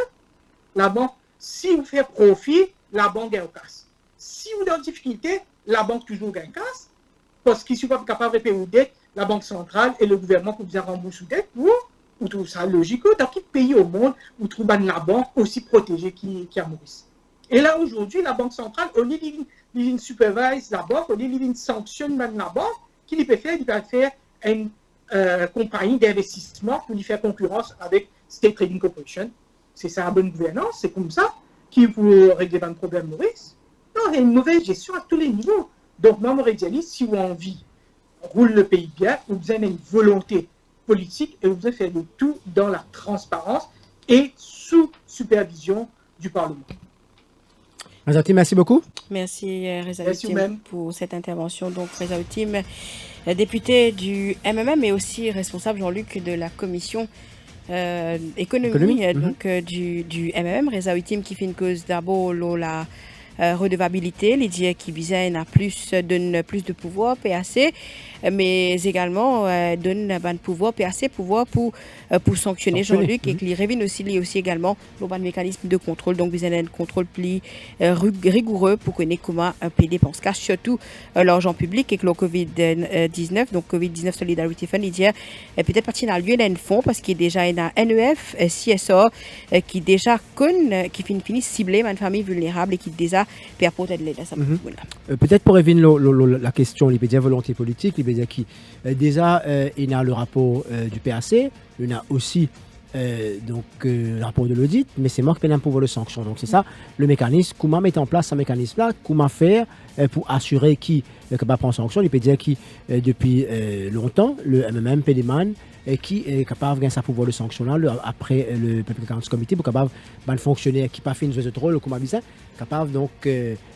La banque, si vous faites profit, la banque gagne casse. Si vous êtes en difficulté, la banque toujours gagne casse. Parce qu'ils ne sont pas capables de payer aux dettes, la banque centrale et le gouvernement pour vous rembourser aux dettes, vous trouvez ça logique? Dans quel pays au monde vous trouvez la banque aussi protégée qu'à Maurice? Et là, aujourd'hui, la Banque centrale, au lieu de supervise la banque, au lieu de sanctionner la banque, qu'il peut faire? Il peut faire une compagnie d'investissement pour lui faire concurrence avec State Trading Corporation. C'est ça la bonne gouvernance, c'est comme ça qu'il faut régler un problème Maurice. Non, il y a une mauvaise gestion à tous les niveaux. Donc, moi, je dis, si vous avez envie, roule le pays bien, vous avez une volonté politique et vous devez faire le tout dans la transparence et sous supervision du Parlement. Rezaoutim, merci beaucoup. Merci Rezaoutim pour cette intervention. Donc Rezaoutim, député du MMM mais aussi responsable Jean-Luc de la commission économie donc du MMM Reza Witim qui fait une cause d'abord la redevabilité, les dire qui visait donne plus de pouvoir PAC, mais également donne un pouvoir PAC pouvoir pour sanctionner Jean-Luc et qui revient aussi également le mécanisme de contrôle, donc besoin d'un contrôle plus rigoureux pour connaître comment payer dépenses cash, surtout l'argent public et que le Covid-19, donc Covid-19 Solidarity Fund, il dit peut-être partir dans le lieu d'un fonds parce qu'il y a déjà un NEF, CSA qui déjà qui finit cibler une famille vulnérable et qui déjà peut apporter de l'aide à ça. Peut-être pour revenir la question, il peut dire volonté politique, il peut dire qui déjà il y a le rapport du PAC, il y a aussi le rapport de l'audit, mais c'est moi qui paie un pouvoir de sanction. Donc c'est ça le mécanisme, comment mettre en place ce mécanisme-là, comment faire pour assurer qui est capable de prendre sanction. Il peut dire qui depuis longtemps, le MMM Pédéman, qui est capable de gagner sa pouvoir de sanction là après le Public Accounts Committee pour capable de fonctionner qui pas fait une zone rôle comme ça capable donc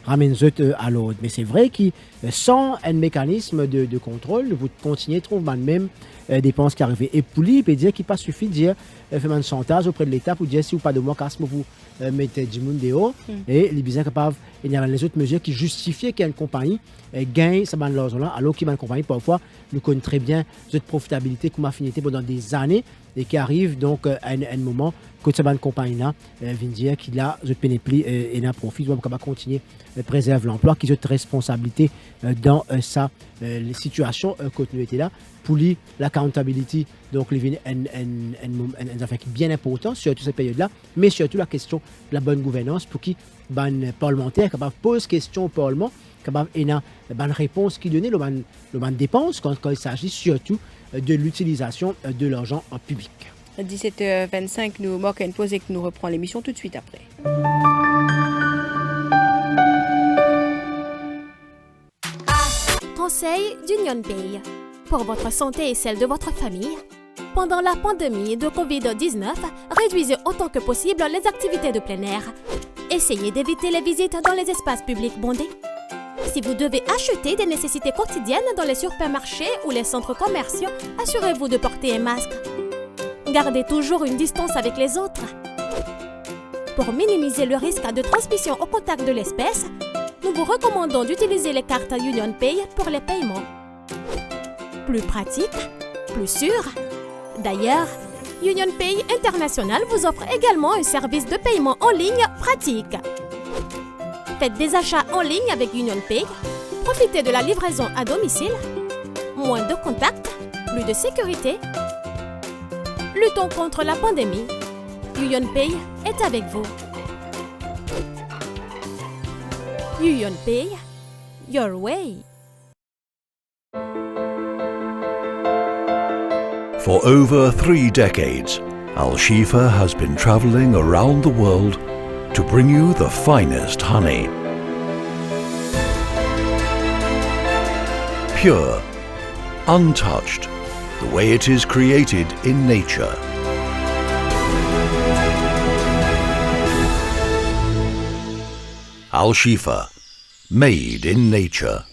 ramener une zone à l'autre, mais c'est vrai que sans un mécanisme de contrôle vous continuez à trouver même dépenses qui arrivent et pour lui il peut dire qu'il pas suffit de dire faire un chantage auprès de l'État pour dire si ou pas de moi casse vous mettez du monde dehors et les bien capable il y a les autres mesures qui justifient qu'il y a une compagnie gagne sa bande l'argent là alors qu'il y a une compagnie parfois nous connaît très bien cette profitabilité comme affinité pendant des années et qui arrive donc à un moment que cette bande compagnie là vient dire qu'il a cette pénéplie et un profit doit continuer préserver l'emploi qui a cette responsabilité dans sa situation continuité là pour lui l'accountability donc il vient un affaire bien important sur toute cette période là mais surtout la question de la bonne gouvernance pour qui ban parlementaire capable pose question au parlement capable et une réponse qui donne le ban dépenses quand il s'agit surtout de l'utilisation de l'argent en public. 17h25 nous marquons une pause et que nous reprenons l'émission tout de suite après. Conseil d'Union Pay. Pour votre santé et celle de votre famille, pendant la pandémie de Covid-19, réduisez autant que possible les activités de plein air. Essayez d'éviter les visites dans les espaces publics bondés. Si vous devez acheter des nécessités quotidiennes dans les supermarchés ou les centres commerciaux, assurez-vous de porter un masque. Gardez toujours une distance avec les autres. Pour minimiser le risque de transmission au contact de l'espèce, nous vous recommandons d'utiliser les cartes Union Pay pour les paiements. Plus pratique, plus sûr. D'ailleurs, Union Pay International vous offre également un service de paiement en ligne pratique. Faites des achats en ligne avec Union Pay, profitez de la livraison à domicile, moins de contacts, plus de sécurité. Luttons contre la pandémie. Union Pay est avec vous. Union Pay, your way. For over 3 decades, Al Shifa has been traveling around the world to bring you the finest honey. Pure, untouched, the way it is created in nature. Al Shifa, made in nature.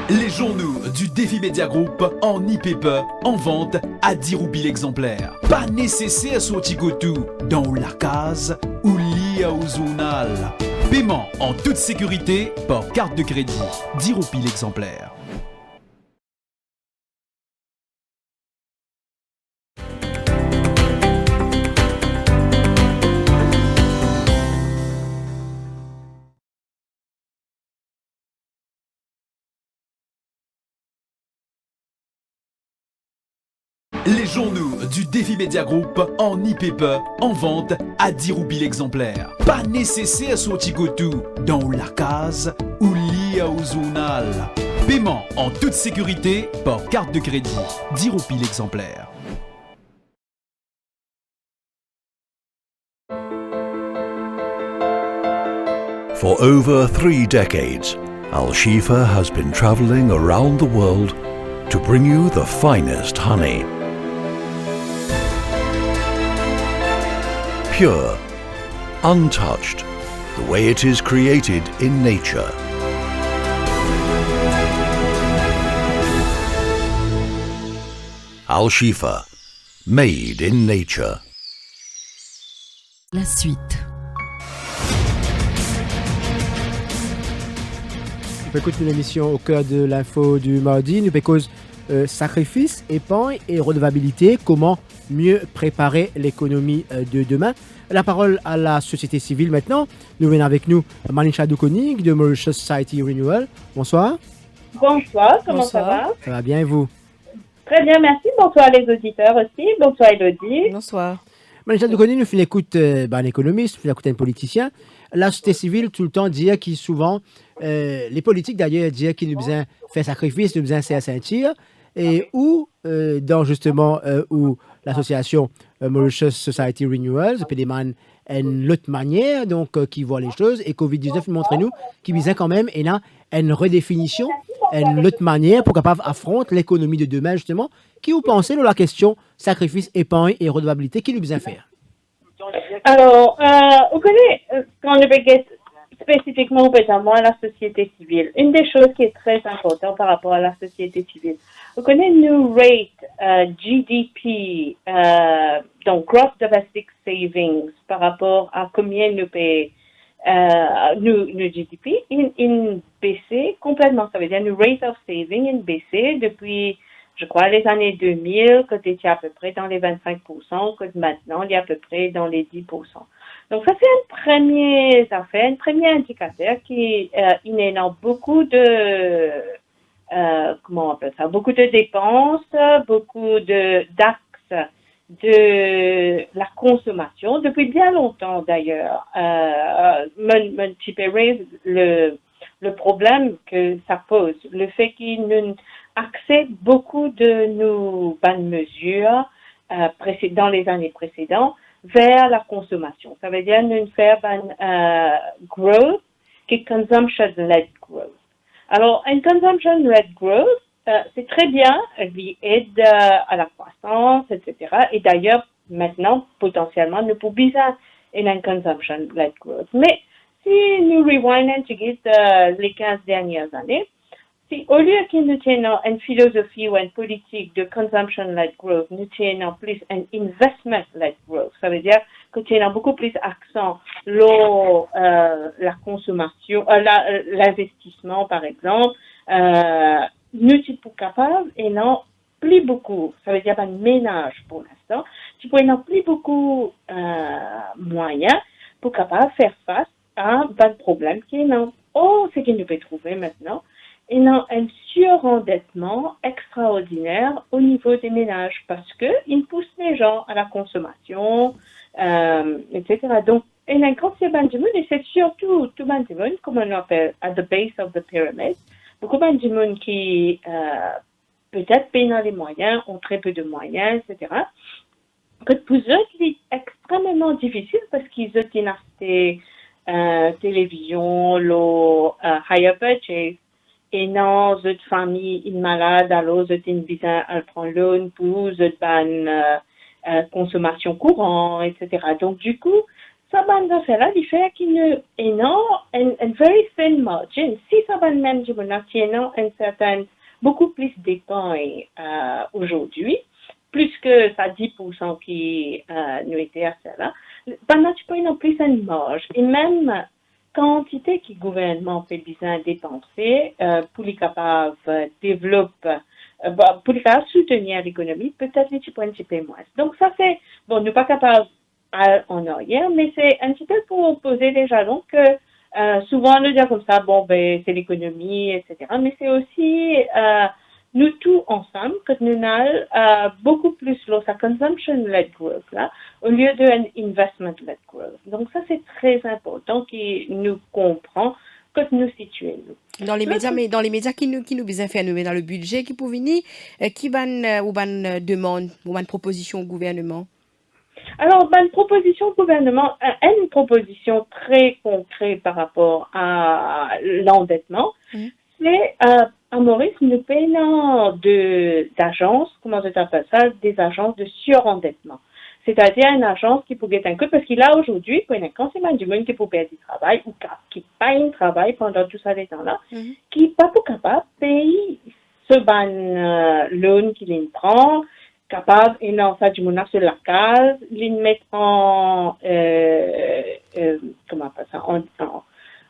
Les journaux du Défi Media Group en e-paper en vente à 10 roupies l'exemplaire. Pas nécessaire sortir tout dans la case ou lié au journal. Paiement en toute sécurité par carte de crédit. 10 roupies l'exemplaire. Les journaux du Défi Media Group en e-paper en vente à 10 roupies l'exemplaire. Pas nécessaire sortir tout dans la case ou lié au journal. Paiement en toute sécurité par carte de crédit. 10 roupies l'exemplaire. For over 3 decades, Al Shifa has been traveling around the world to bring you the finest honey. Pure, untouched, the way it is created in nature. Al Shifa, Made in nature. La suite. Nous écoutons l'émission au cœur de l'info du mardi. Nous cause sacrifice, épargne et redevabilité. Comment mieux préparer l'économie de demain. La parole à la société civile maintenant. Nous venons avec nous Manisha Dukonig de Mauritius Society Renewal. Bonsoir. Bonsoir, comment ça va? Ça va bien et vous? Très bien, merci. Bonsoir les auditeurs aussi. Bonsoir Elodie. Bonsoir. Manisha Dukonig, nous faisons écoute un économiste, nous faisons écouter un politicien. La société civile, tout le temps, dit qu'il souvent, les politiques d'ailleurs, disent qu'ils nous besoin faire sacrifice, nous besoin se sentir. Et où, dans justement, où l'association Mauritius Society Renewal, peut demander une autre manière, donc, qui voit les choses, et Covid-19 nous montre nous, qui vise quand même, et là, une redéfinition, une autre manière pour capable affronter l'économie de demain, justement, qui vous pensez de la question sacrifice, épargne et redevabilité, qui nous besoin faire? Alors, vous connaissez, quand on regarde spécifiquement, présentement, la société civile, une des choses qui est très importante par rapport à la société civile, vous connaissez nous rate GDP, donc Gross Domestic Savings, par rapport à combien nous payons nous GDP, in baissé complètement. Ça veut dire nous rate of saving in baissé depuis, je crois, les années 2000, que c'était à peu près dans les 25%, que maintenant, il est à peu près dans les 10%. Donc, ça, c'est un premier affaire, un premier indicateur qui est dans beaucoup de, comment on appelle ça, beaucoup de dépenses, beaucoup d'axes de la consommation, depuis bien longtemps d'ailleurs. Mon petit peu le problème que ça pose, le fait qu'il nous accède beaucoup de nos bonnes mesures dans les années précédentes vers la consommation. Ça veut dire nous faire growth qui est consumption-led growth. Alors, un consumption-led growth, c'est très bien, elle aide à la croissance, etc. Et d'ailleurs, maintenant, potentiellement, nous pouvons bien un consumption-led growth. Mais si nous rewindons les 15 dernières années, si au lieu que nous tenions une philosophie ou une politique de consumption-led growth, nous tenions plus un investment-led growth, ça veut dire que nous tenions beaucoup plus accent sur la consommation, l'investissement par exemple, nous sommes capables et non plus beaucoup, ça veut dire un ménage pour l'instant, tu peux non plus beaucoup moyens pour capable faire face à un problème qui est non. Oh, c'est qu'il nous peut trouver maintenant. Et non, un surendettement extraordinaire au niveau des ménages parce que il pousse les gens à la consommation, etc. Donc, et quand c'est Benjamin, et c'est surtout tout Benjamin, comme on l'appelle, at the base of the pyramid, beaucoup Benjamin qui peut-être payent dans les moyens, ont très peu de moyens, etc. Que pour eux, c'est extrêmement difficile parce qu'ils ont une acheté télévision, higher purchase. Et non, cette famille est malade, alors une visa, elle prend loan pour cette consommation courante, etc. Donc, du coup, ça va nous faire là, il fait qu'il y a un very thin margin. Si ça va même, je me dis, un certain, beaucoup plus d'épargne aujourd'hui, plus que ça 10% qui nous était à cela, pendant tu peux non plus une marge. Et même, quantité que le gouvernement peut bien dépenser pour les capables développer, pour les capables soutenir l'économie, peut-être les petits points un petit peu moins. Donc ça c'est, bon, nous pas capables en arrière, mais c'est un petit peu pour poser les jalons que souvent on nous dit comme ça, bon ben c'est l'économie, etc. Mais c'est aussi nous tous ensemble que nous avons beaucoup plus sa consumption-led growth là, au lieu d'un investment-led growth. Donc ça c'est très important qu'il nous comprend que nous situons. Dans les médias, mais dans les médias qui nous besoin faire nous dans le budget qui pour venir, qui van ou van demande ou van proposition au gouvernement. Alors, une proposition au gouvernement, une proposition très concrète par rapport à l'endettement, c'est à Maurice, nous payons d'agences, comment je t'appelle ça, des agences de surendettement. C'est-à-dire une agence qui pourrait être un coup, parce qu'il a aujourd'hui, un conseiller du monde qui peut perdre du travail ou qui paye un travail pendant tout ça les temps-là, qui n'est pas capable de payer ce loan qu'il prend, capable, et non, ça, du monde sur la case, les mettre comment on appelle ça,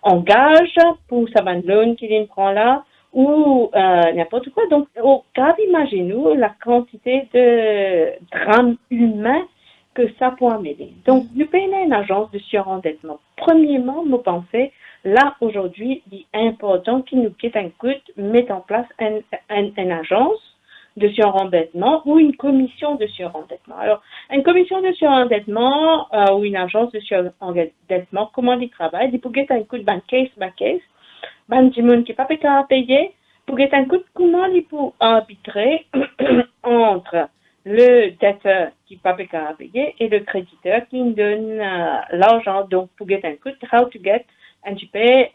en gage pour sa bande loan qu'il prend là, ou n'importe quoi. Donc, au cas, imaginez-nous la quantité de drames humains que ça peut amener. Donc, nous payons une agence de surendettement. Premièrement, nous pensons, là, aujourd'hui, il est important qu'il nous quitte un coup de mettre en place une agence de surendettement ou une commission de surendettement. Alors, une commission de surendettement ou une agence de surendettement, comment ils travaillent? Ils peuvent mettre un coup de case by case, du monde qui n'est pas prêt à payer, pour mettre un coup de comment ils peuvent arbitrer entre le déteur qui n'est pas prêt à payer et le créditeur qui nous donne l'argent. Donc, pour mettre un coup de how to get and tu payes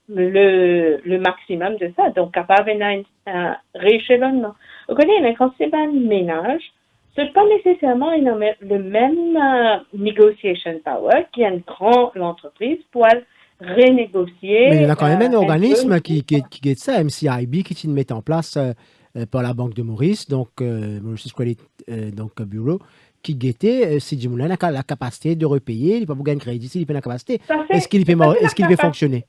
le maximum de ça. Donc, capable un rééchelonnement. Vous connaissez, quand c'est un ménage, ce n'est pas nécessairement le même negotiation power qui a une grande entreprise pour renégocier. Mais il y a quand même un organisme qui est ça, MCIB, qui met en place par la Banque de Maurice, donc Mauritius Credit Bureau, qui guettait si du monde a la capacité de repayer, il peut pas gagner crédit, il peut la capacité. Est-ce qu'il peut fonctionner?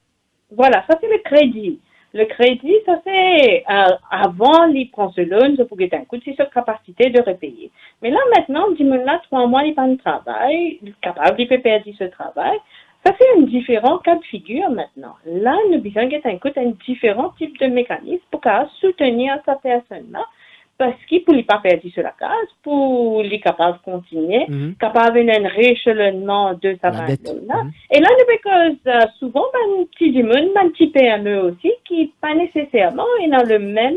Voilà, ça c'est le crédit. Le crédit, ça c'est avant les prendre ce loan, ça peut un coup, c'est sur capacité de repayer. Mais là maintenant, du monde là 3 mois, il pas de travail, il est capable, il peut perdre ce travail. Ça c'est un différent cas de figure maintenant. Là, nous avons besoin un différent type de mécanisme pour soutenir cette personne-là. Parce qu'il ne peut pas perdre sur la case, pour les capable de continuer, capable d'un rééchelonnement de sa bande-là. Et là, parce souvent, un petit PME aussi, qui pas nécessairement dans le même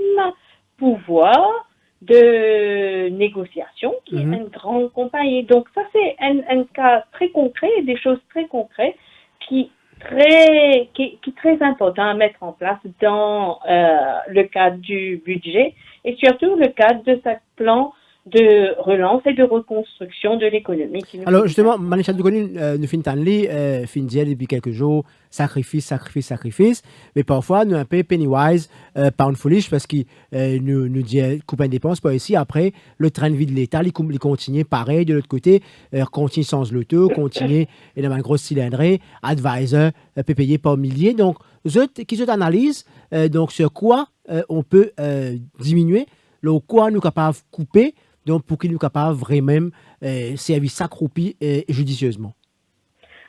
pouvoir de négociation qu'une grande compagnie. Donc, ça, c'est un cas très concret, des choses très concrètes qui est très important à mettre en place dans le cadre du budget et surtout le cadre de ce plan de relance et de reconstruction de l'économie. Alors justement, Manisha Dugoni, nous finissons depuis quelques jours, sacrifice, mais parfois nous un peu Pennywise, pound foolish, parce qu'il nous dit couper une dépense, pas ici, après le train de vie de l'État, il continue pareil de l'autre côté, continue sans l'auto, continue et dans un gros cylindré, advisor, peut payer par milliers. Donc, qui se analyse donc sur quoi on peut diminuer, quoi nous capables de couper, donc pour qu'il nous capable vraiment servir s'accroupir judicieusement.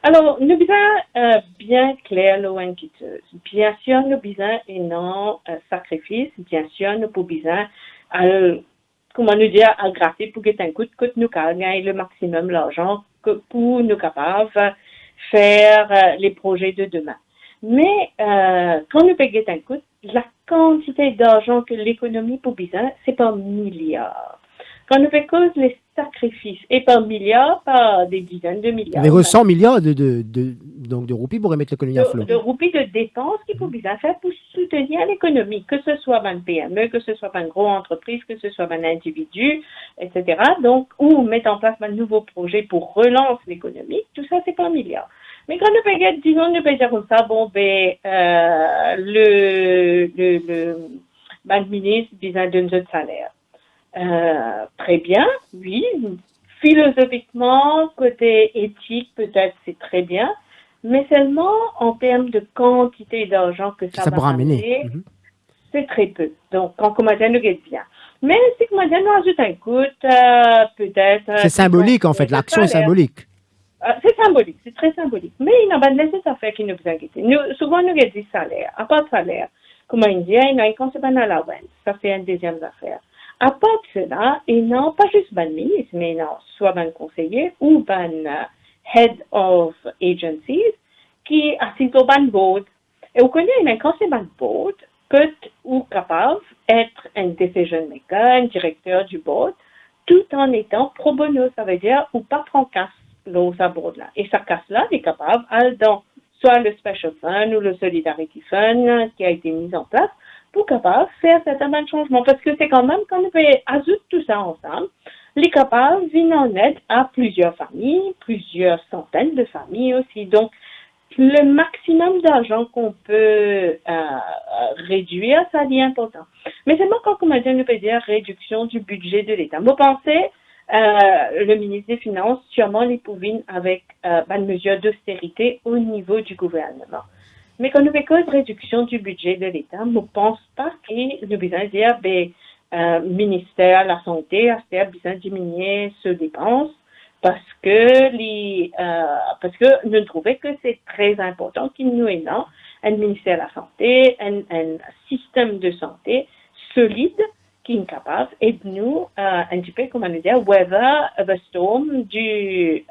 Alors, nous avons bien clair l'inquiétude. Bien sûr, nous avons un sacrifice. Bien sûr, nous avons besoin, comment nous dire, à gratter pour que nous gagnons le maximum d'argent pour nous capables de faire les projets de demain. Mais quand nous payons un coup, la quantité d'argent que l'économie peut besoin, c'est pas milliards. Quand nous faisons les sacrifices, et par milliards, par des dizaines de milliards. Avec 100 milliards de roupies pour remettre l'économie à flot. De roupies de dépenses qu'il faut bien faire pour soutenir l'économie, que ce soit un PME, que ce soit une grosse entreprise, que ce soit un individu, etc. Donc, ou mettre en place un nouveau projet pour relancer l'économie, tout ça, c'est pas un milliard. Mais quand nous payons, disons, nous payons comme ça, bon, le ministre, disons, donne notre salaire. Très bien, oui. Philosophiquement, côté éthique, peut-être c'est très bien, mais seulement en termes de quantité d'argent que ça va amener, c'est très peu. Donc, quand Comadien nous guette bien. Mais si Comadien nous ajoute un coût, peut-être... C'est symbolique, en fait, l'action est symbolique. C'est symbolique, c'est très symbolique. Mais il n'y a pas de affaires qui nous inquiètent. Souvent, nous guette du salaire, à part salaire. Comme on dit, il y a une conséquence à la vente. Ça, c'est une deuxième affaire. À part cela, ils n'ont pas juste un ministre, mais ils ont soit un conseiller ou un head of agencies qui assiste au ban board. Et vous connaissez, mais quand c'est ban board, peut ou capable d'être un decision maker, un directeur du board, tout en étant pro bono. Ça veut dire, ou pas prendre casse dans sa board là. Et sa casse là, il est capable, dans soit le special fund ou le solidarity fund qui a été mis en place, pour capable faire certains changements. Parce que c'est quand même, quand on peut ajouter tout ça ensemble, les capables viennent en aide à plusieurs familles, plusieurs centaines de familles aussi. Donc, le maximum d'argent qu'on peut réduire, ça devient important. Mais c'est encore, comme on peut dire, réduction du budget de l'État. Vous pensez, le ministre des Finances, sûrement, il pouvait avec une mesure d'austérité au niveau du gouvernement. Mais quand nous faisons réduction du budget de l'État, je ne pense pas que nous besoin dire, ministère de la Santé a besoin de diminuer ses dépenses parce que nous trouvons que c'est très important qu'il nous ait un ministère de la Santé, un système de santé solide qui est capable de nous, un petit peu, comment dire, weather the storm du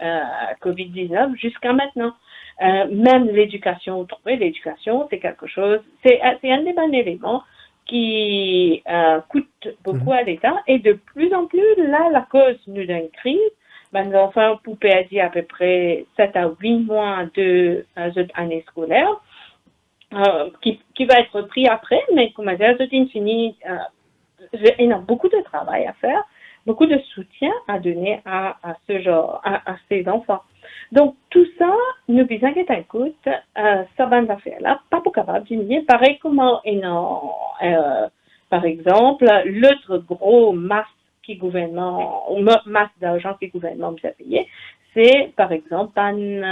COVID-19 jusqu'à maintenant. Même l'éducation, vous trouvez, l'éducation, c'est quelque chose, c'est un des bons éléments qui coûte beaucoup à l'État. Et de plus en plus, là, la cause nous d'une crise, les enfants pour perdre à peu près 7 à 8 mois de cette année scolaire, qui va être pris après, mais comment dire, c'est infini, il y a beaucoup de travail à faire, beaucoup de soutien à donner à ce genre, à ces enfants. Donc, tout ça, nous besoin que t'écoutes, ça va affaire-là, pas pour capable de diminuer. Pareil, comment, par exemple, l'autre gros masse d'argent que le gouvernement vous a payé, c'est, par exemple, une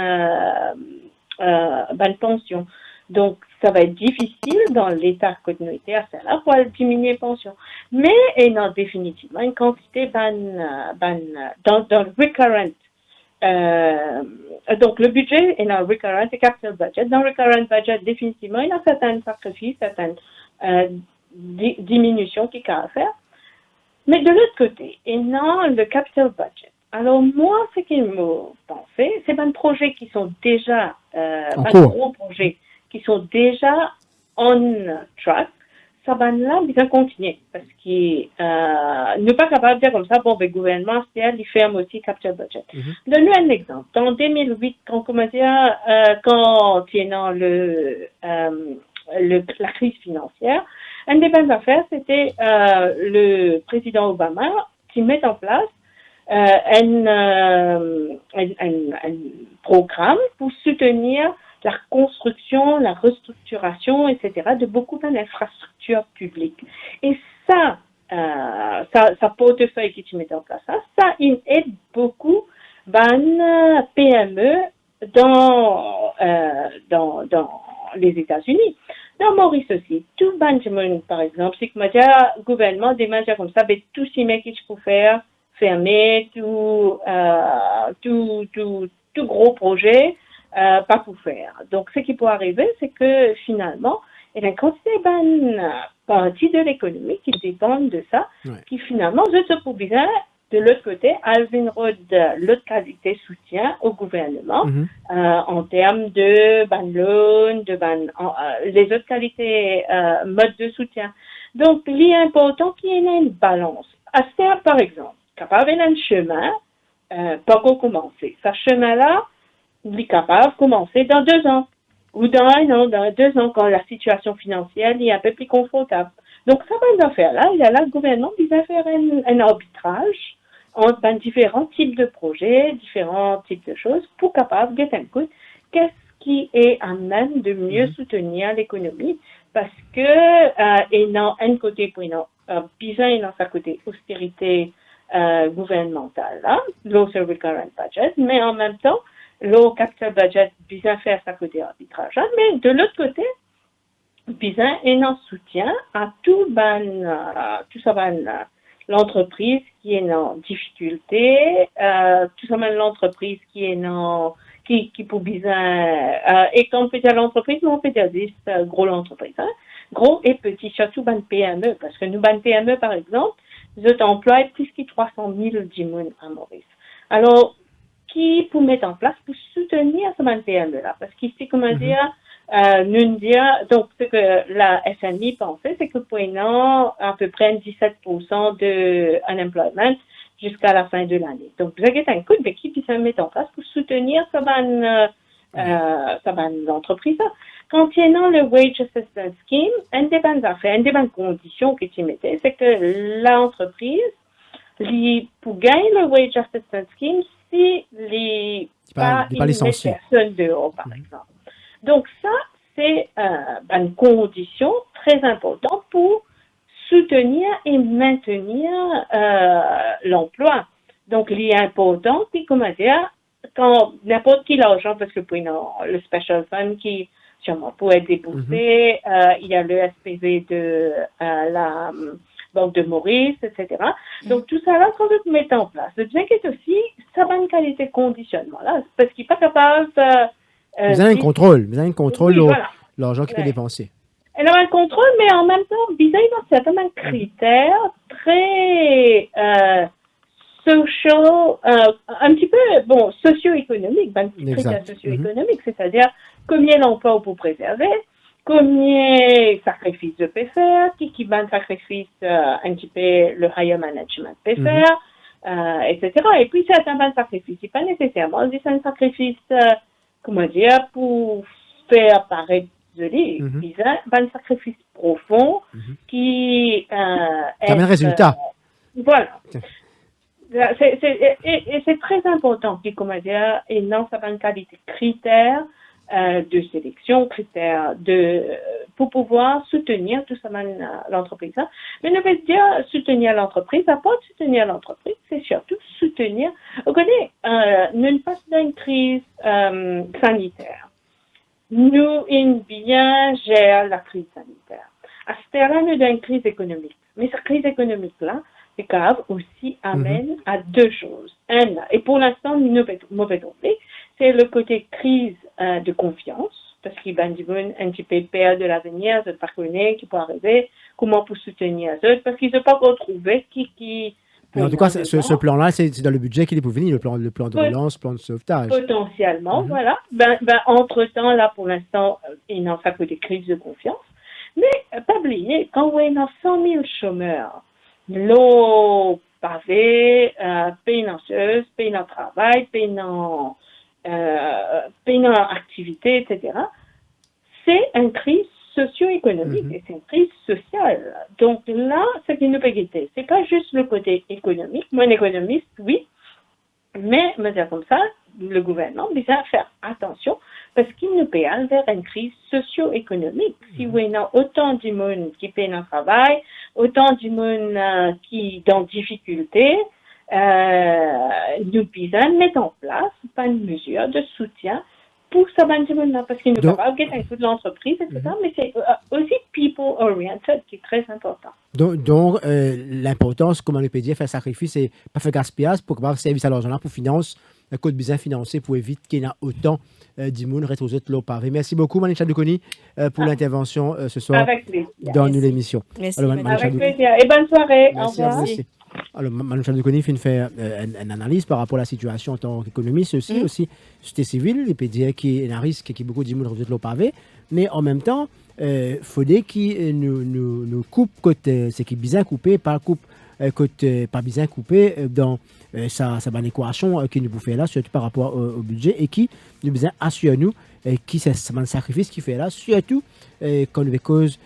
pension. Donc, ça va être difficile dans l'état communautaire, c'est là pour diminuer les pensions. Mais, il y a définitivement une quantité dans le recurrent. Donc, le budget est dans le recurrent et capital budget. Dans le recurrent budget, définitivement, il y a certains sacrifices, certaines diminutions qu'il y a à faire. Mais de l'autre côté, il y a le capital budget. Alors, moi, ce qu'il me pensait, c'est des projets qui sont déjà, gros projets qui sont déjà on track. Ça va là, bien continuer. Parce que n'est pas capable de dire comme ça, bon, le gouvernement, il ferme aussi capital budget. Donne-nous un exemple. En 2008, quand il y a la crise financière, une des bonnes affaires, c'était le président Obama qui met en place un programme pour soutenir la construction, la restructuration, etc., de beaucoup d'infrastructures publiques. Et ça portefeuille qui tu mets en place, ça aide beaucoup PME dans les États-Unis. Dans Maurice aussi, tout Benjamin, par exemple, c'est que le gouvernement des managers comme ça, tout ce que tu peux faire, fermer, tout gros projet, pas pour faire. Donc, ce qui peut arriver, c'est que finalement, il y a une quantité partie de l'économie qui dépend de ça, qui finalement, je se trouve bien, de l'autre côté, Alvin Road, l'autre qualité soutien au gouvernement, en termes de loan, les autres qualités, modes de soutien. Donc, il est important qu'il y ait une balance. À faire, par exemple, capable d'un chemin, pas qu'on commencer. Ce chemin-là, il est capable de commencer dans 2 ans, ou dans 1 an, dans 2 ans, quand la situation financière est un peu plus confortable. Donc, ça va nous faire là, il y a là le gouvernement qui va faire un arbitrage entre différents types de projets, différents types de choses, pour capable de un coup, qu'est-ce qui est à même de mieux soutenir l'économie, parce que, et dans un côté, pour besoin dans sa côté austérité gouvernementale, là, low recurrent budget, mais en même temps, low capital budget, besoin faire sa côté arbitrage, mais de l'autre côté, besoin et en soutien à tout ça l'entreprise qui est en difficulté, tout ça l'entreprise qui est qui pour besoin, et quand on peut dire l'entreprise, on peut dire gros l'entreprise, gros et petit, surtout PME, parce que nous, PME, par exemple, nous employons plus que 300 000 dimoun à Maurice. Alors, qui pour mettre en place pour soutenir ce PME-là? Parce qu'ici, comment dire, donc, ce que la FMI pensait, c'est que pour à peu près 17% de unemployment jusqu'à la fin de l'année. Donc, vous avez un coup de qui peut se mettre en place pour soutenir cette entreprise. Quand il y a le Wage Assistance Scheme, une des bonnes conditions que tu mettais, c'est que l'entreprise, pour gagner le Wage Assistance Scheme, si pas une personne dehors, par exemple. Donc ça, c'est une condition très importante pour soutenir et maintenir l'emploi. Donc, il est important, puis comment dire, quand n'importe quel argent, parce que le Special Fund qui sûrement pourrait être déboursé, il y a le SPV de la Banque de Maurice, etc. Donc, tout ça là, quand on met en place, le bien est aussi sa bonne qualité de conditionnement là, parce qu'il n'est pas capable. Vous avez un contrôle, oui, voilà. L'argent qui peut dépenser. Elle a un contrôle, mais en même temps, bizarre, il y a certains critères très social, un petit peu, socio-économique, critères socio-économiques, c'est-à-dire combien d'emplois pour préserver, combien de sacrifices de peut faire, qui va sacrifice un petit peu le higher management peut faire, etc. Et puis, c'est un sacrifice, c'est pas nécessairement, c'est un sacrifice, pour faire apparaître un sacrifice profond qui ça met un résultat. Voilà. C'est très important et non, ça va une qualité critères de sélection, critères pour pouvoir soutenir tout ça l'entreprise. Mais ne veut dire soutenir l'entreprise, à part soutenir l'entreprise, c'est surtout soutenir. Vous connaissez, nous passons dans une crise sanitaire. Nous, bien gère la crise sanitaire. À ce terrain, nous avons une crise économique. Mais cette crise économique-là, c'est grave aussi amène à deux choses. Et pour l'instant, mauvais tombé, c'est le côté crise de confiance, parce qu'il y a un petit peu peur de l'avenir, de ne pas connaître, qui peut arriver, comment pour soutenir eux, parce qu'ils ne sont pas retrouvés qui mais en tout cas, ce plan-là, c'est dans le budget qu'il est pour venir, le plan de relance, le plan de sauvetage. Potentiellement, voilà. Entre-temps, là, pour l'instant, il n'en fait que des crises de confiance. Mais, pas oublier, quand on a 100 000 chômeurs, l'eau pavée, pays dans chose, pays dans travail, pays dans activité, etc., c'est une crise socio-économique et c'est une crise sociale. Donc là, ce qui nous peut guetter, c'est pas juste le côté économique. Moi, un économiste, oui, mais dire comme ça, le gouvernement doit faire attention parce qu'il nous peut aller vers une crise socio-économique. Si vous avez autant du monde qui paye un travail, autant du monde qui est en difficulté, nous devons mettre en place une mesure de soutien pour ça, parce qu'il ne peut pas guetter toute l'entreprise, etc. Mais c'est aussi people-oriented qui est très important. Donc l'importance, comme on peut dire, faire sacrifice et pas faire gaspillage pour pouvoir servir à l'argent pour financer le code business financé pour éviter qu'il y ait autant d'immunes rétro l'eau pavé. Merci beaucoup, Manisha Doukoni, pour l'intervention ce soir dans l'émission. Merci. Avec plaisir. Et bonne soirée. Merci à vous aussi. Alors, Manisha Doukoni fait une analyse par rapport à la situation en tant qu'économiste aussi, société civile, il peut dire qu'il y a un risque qu'il y ait beaucoup d'immunes rétro l'eau pavé, mais en même temps, il faudrait qu'il nous coupe côté, c'est qui est bien coupé, pas bien coupé dans sa bonne équation qui nous fait là, surtout par rapport au budget et qui nous besoin assure nous qui c'est un sacrifice qui fait là, surtout quand nous cause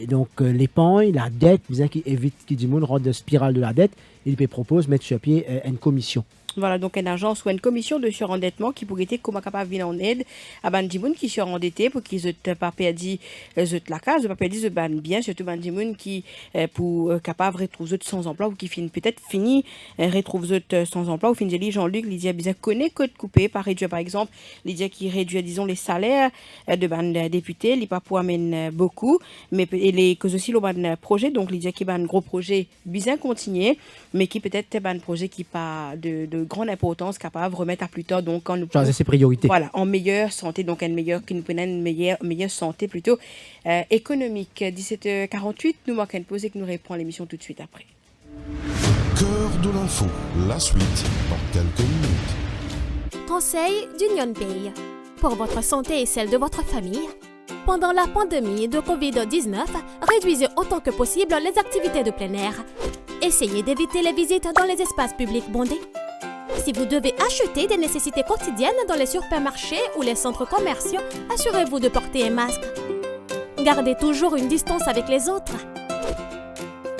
donc l'épargne, la dette, besoin qui évite qui dit monde rentre de spirale de la dette, il peut propose mettre sur pied une commission. Voilà, donc une agence ou une commission de surendettement qui pourrait être capable de venir en aide à des gens qui sont endettés pour qu'ils ne pas perdre la case, pas perdre bien, surtout des gens qui pour capable de retrouver sans emploi ou qui peut-être fini retrouver sans emploi ou finir Jean-Luc Lydia bien connaît code coupé par réduire par exemple Lydia qui réduit disons les salaires de députés, il pas pour amener beaucoup mais les causes aussi le projet donc Lydia qui un gros projet bien continuer mais qui peut-être un projet qui pas de grande importance capable de remettre à plus tard donc quand nous choisir ses priorités. Voilà, en meilleure santé donc qui nous prenait une meilleure santé plutôt économique. 17h48, nous manquons une pause et que nous reprend l'émission tout de suite après. Cœur de l'info, la suite dans quelques minutes. Conseil d'Union Pay. Pour votre santé et celle de votre famille, pendant la pandémie de Covid-19, réduisez autant que possible les activités de plein air. Essayez d'éviter les visites dans les espaces publics bondés. Si vous devez acheter des nécessités quotidiennes dans les supermarchés ou les centres commerciaux, assurez-vous de porter un masque. Gardez toujours une distance avec les autres.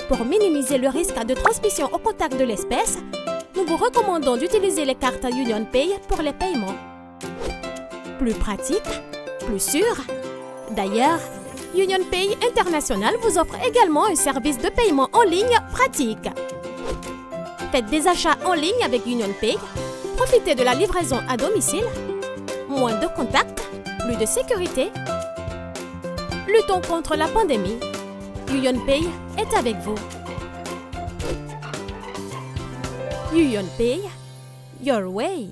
Pour minimiser le risque de transmission au contact de l'espèce, nous vous recommandons d'utiliser les cartes Union Pay pour les paiements. Plus pratique, plus sûr. D'ailleurs, UnionPay International vous offre également un service de paiement en ligne pratique. Faites des achats en ligne avec UnionPay, profitez de la livraison à domicile, moins de contacts, plus de sécurité. Luttons contre la pandémie. UnionPay est avec vous. UnionPay, your way.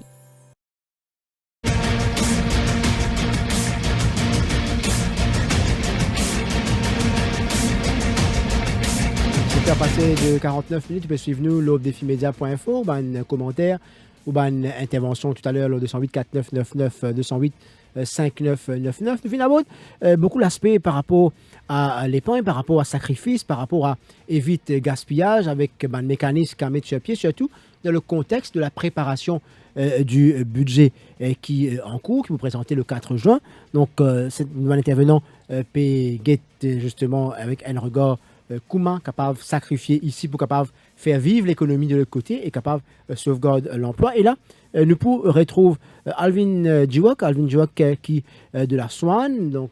À passer de 49 minutes, tu peux suivre nous l'obdéfimedia.info, un commentaire ou une intervention tout à l'heure, le 208 4999 208 5999. Nous finissons beaucoup l'aspect par rapport à l'épargne, par rapport à sacrifice, par rapport à éviter gaspillage avec un mécanisme qu'à mettre sur pied, surtout dans le contexte de la préparation du budget qui est en cours, qui vous présentez le 4 juin. Donc, c'est un intervenant P-Get justement avec un regard comment capable de sacrifier ici pour capable faire vivre l'économie de l'autre côté et capable de sauvegarder l'emploi. Et là, nous retrouvons Alvin Djiwok qui de la Swan, donc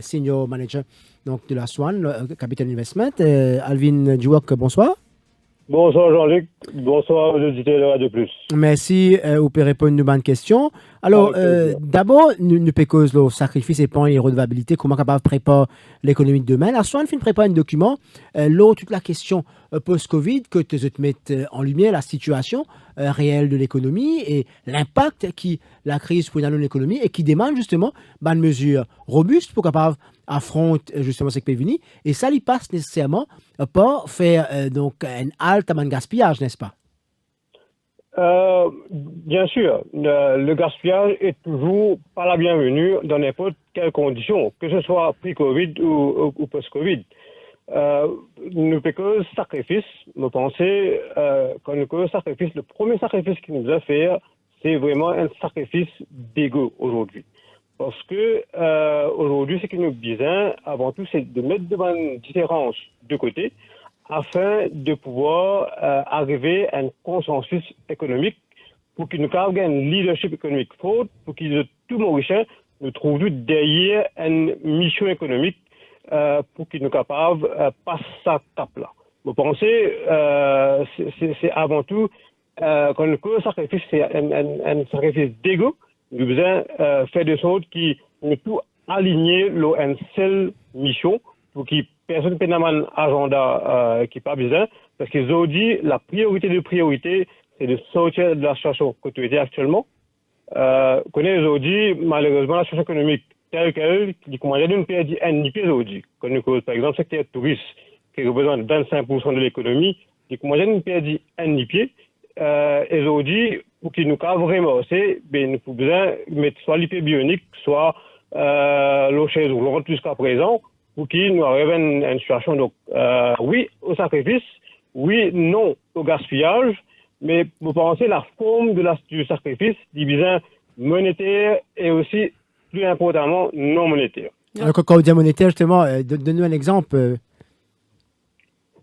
senior manager donc, de la Swan, Capital Investment. Alvin Djiwok, bonsoir. Bonsoir Jean-Luc, bonsoir aux auditeurs de plus. Merci pour répondre à nos bonnes questions. Alors, d'abord, nous cause le sacrifice et pas et redevabilité, comment capable de préparer l'économie de demain. La Swan prépare un document, toute la question post-Covid, que tu mets en lumière la situation réelle de l'économie et l'impact que la crise peut avoir dans l'économie et qui demande justement une mesure robuste pour capable affronter justement ce qui peut venir. Et ça, il passe nécessairement par faire donc un halte à un gaspillage, n'est-ce pas? Bien sûr, le gaspillage est toujours pas la bienvenue dans n'importe quelle condition, que ce soit pré-Covid ou post-Covid. Nous faisons sacrifice, nous pensons quand nous faisons sacrifice, le premier sacrifice qu'il nous a fait, c'est vraiment un sacrifice d'ego aujourd'hui. Parce que aujourd'hui, ce qui nous besoin, avant tout, c'est de mettre devant une différence de côté, afin de pouvoir arriver à un consensus économique pour qu'il nous ait un leadership économique fort, pour qu'ils tout Mauricien nous trouve derrière une mission économique pour qu'ils nous capables de passer cette cap-là. Vous pensez, c'est avant tout, quand nous faisons sacrifice, c'est un sacrifice d'ego. Nous devons faire des choses qui nous tout aligner à une seule mission pour que personne ne peut avoir un agenda qui n'est pas besoin. Parce qu'ils ont dit la priorité de priorité, c'est de sortir de la situation que tu es actuellement. Ils ont dit, malheureusement, la situation économique telle qu'elle, qui commence à nous perdre un IP aujourd'hui. Quand nous cause, par exemple, le secteur touriste, qui représente 25% de l'économie, qui commence à nous perdre un IP. Ils ont dit, pour qu'ils nous cavent vraiment, nous pouvons besoin mettre soit l'IP bionique, soit l'eau chaise roulante jusqu'à présent, pour qu'ils nous arrivent à une situation. Donc, oui au sacrifice, oui, non au gaspillage, mais vous pensez la forme du sacrifice, divisant monétaire et aussi, plus importantement, non monétaire. Alors, quand vous dites monétaire, justement, donne-nous un exemple.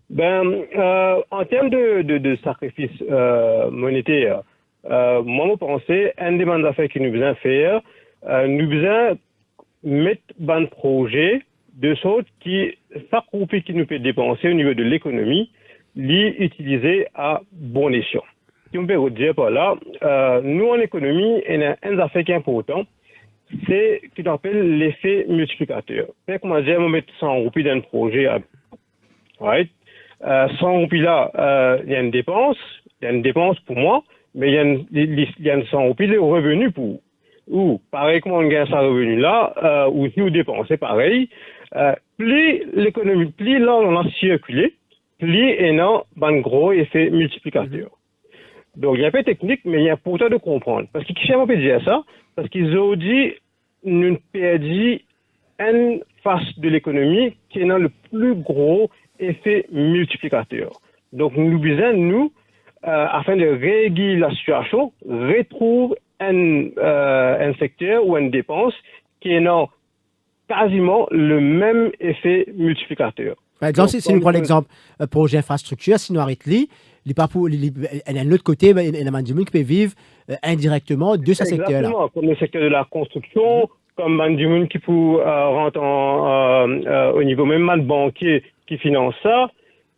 En termes de sacrifice monétaire, moi, je pense un des affaires que nous devons faire, nous devons mettre un projet de sorte qui s'accroupit qui nous peut dépenser au niveau de l'économie, l'utiliser à bon escient. Si on peut dire par là, nous en économie, il y a un affaire qui est important, c'est ce qu'on appelle l'effet multiplicateur. Comment dire, on met 100 roupies dans un projet, right? 100 roupies là, il y a une dépense pour moi, mais il y a une 100 roupies de revenus pour. Ou, pareil, comment on gagne sa revenu là, ou si vous dépensez pareil, plus l'économie, plus là on a circulé, plus il y a un gros effet multiplicateur. Donc, il y a un peu technique, mais il y a important de comprendre. Parce qu'ils on peut dire ça, parce qu'ils ont dit, nous perdons une face de l'économie qui est dans le plus gros effet multiplicateur. Donc, nous besoin, nous, afin de régler la situation, retrouve un secteur ou une dépense qui est dans quasiment le même effet multiplicateur. Par exemple, si nous prenons l'exemple projet infrastructure, si nous arrêtons il y a un autre côté, il y a un qui peut vivre indirectement de ce secteur-là. Exactement, comme le secteur de la construction, comme ban du monde qui peut rentrer au niveau même de banquier qui finance ça.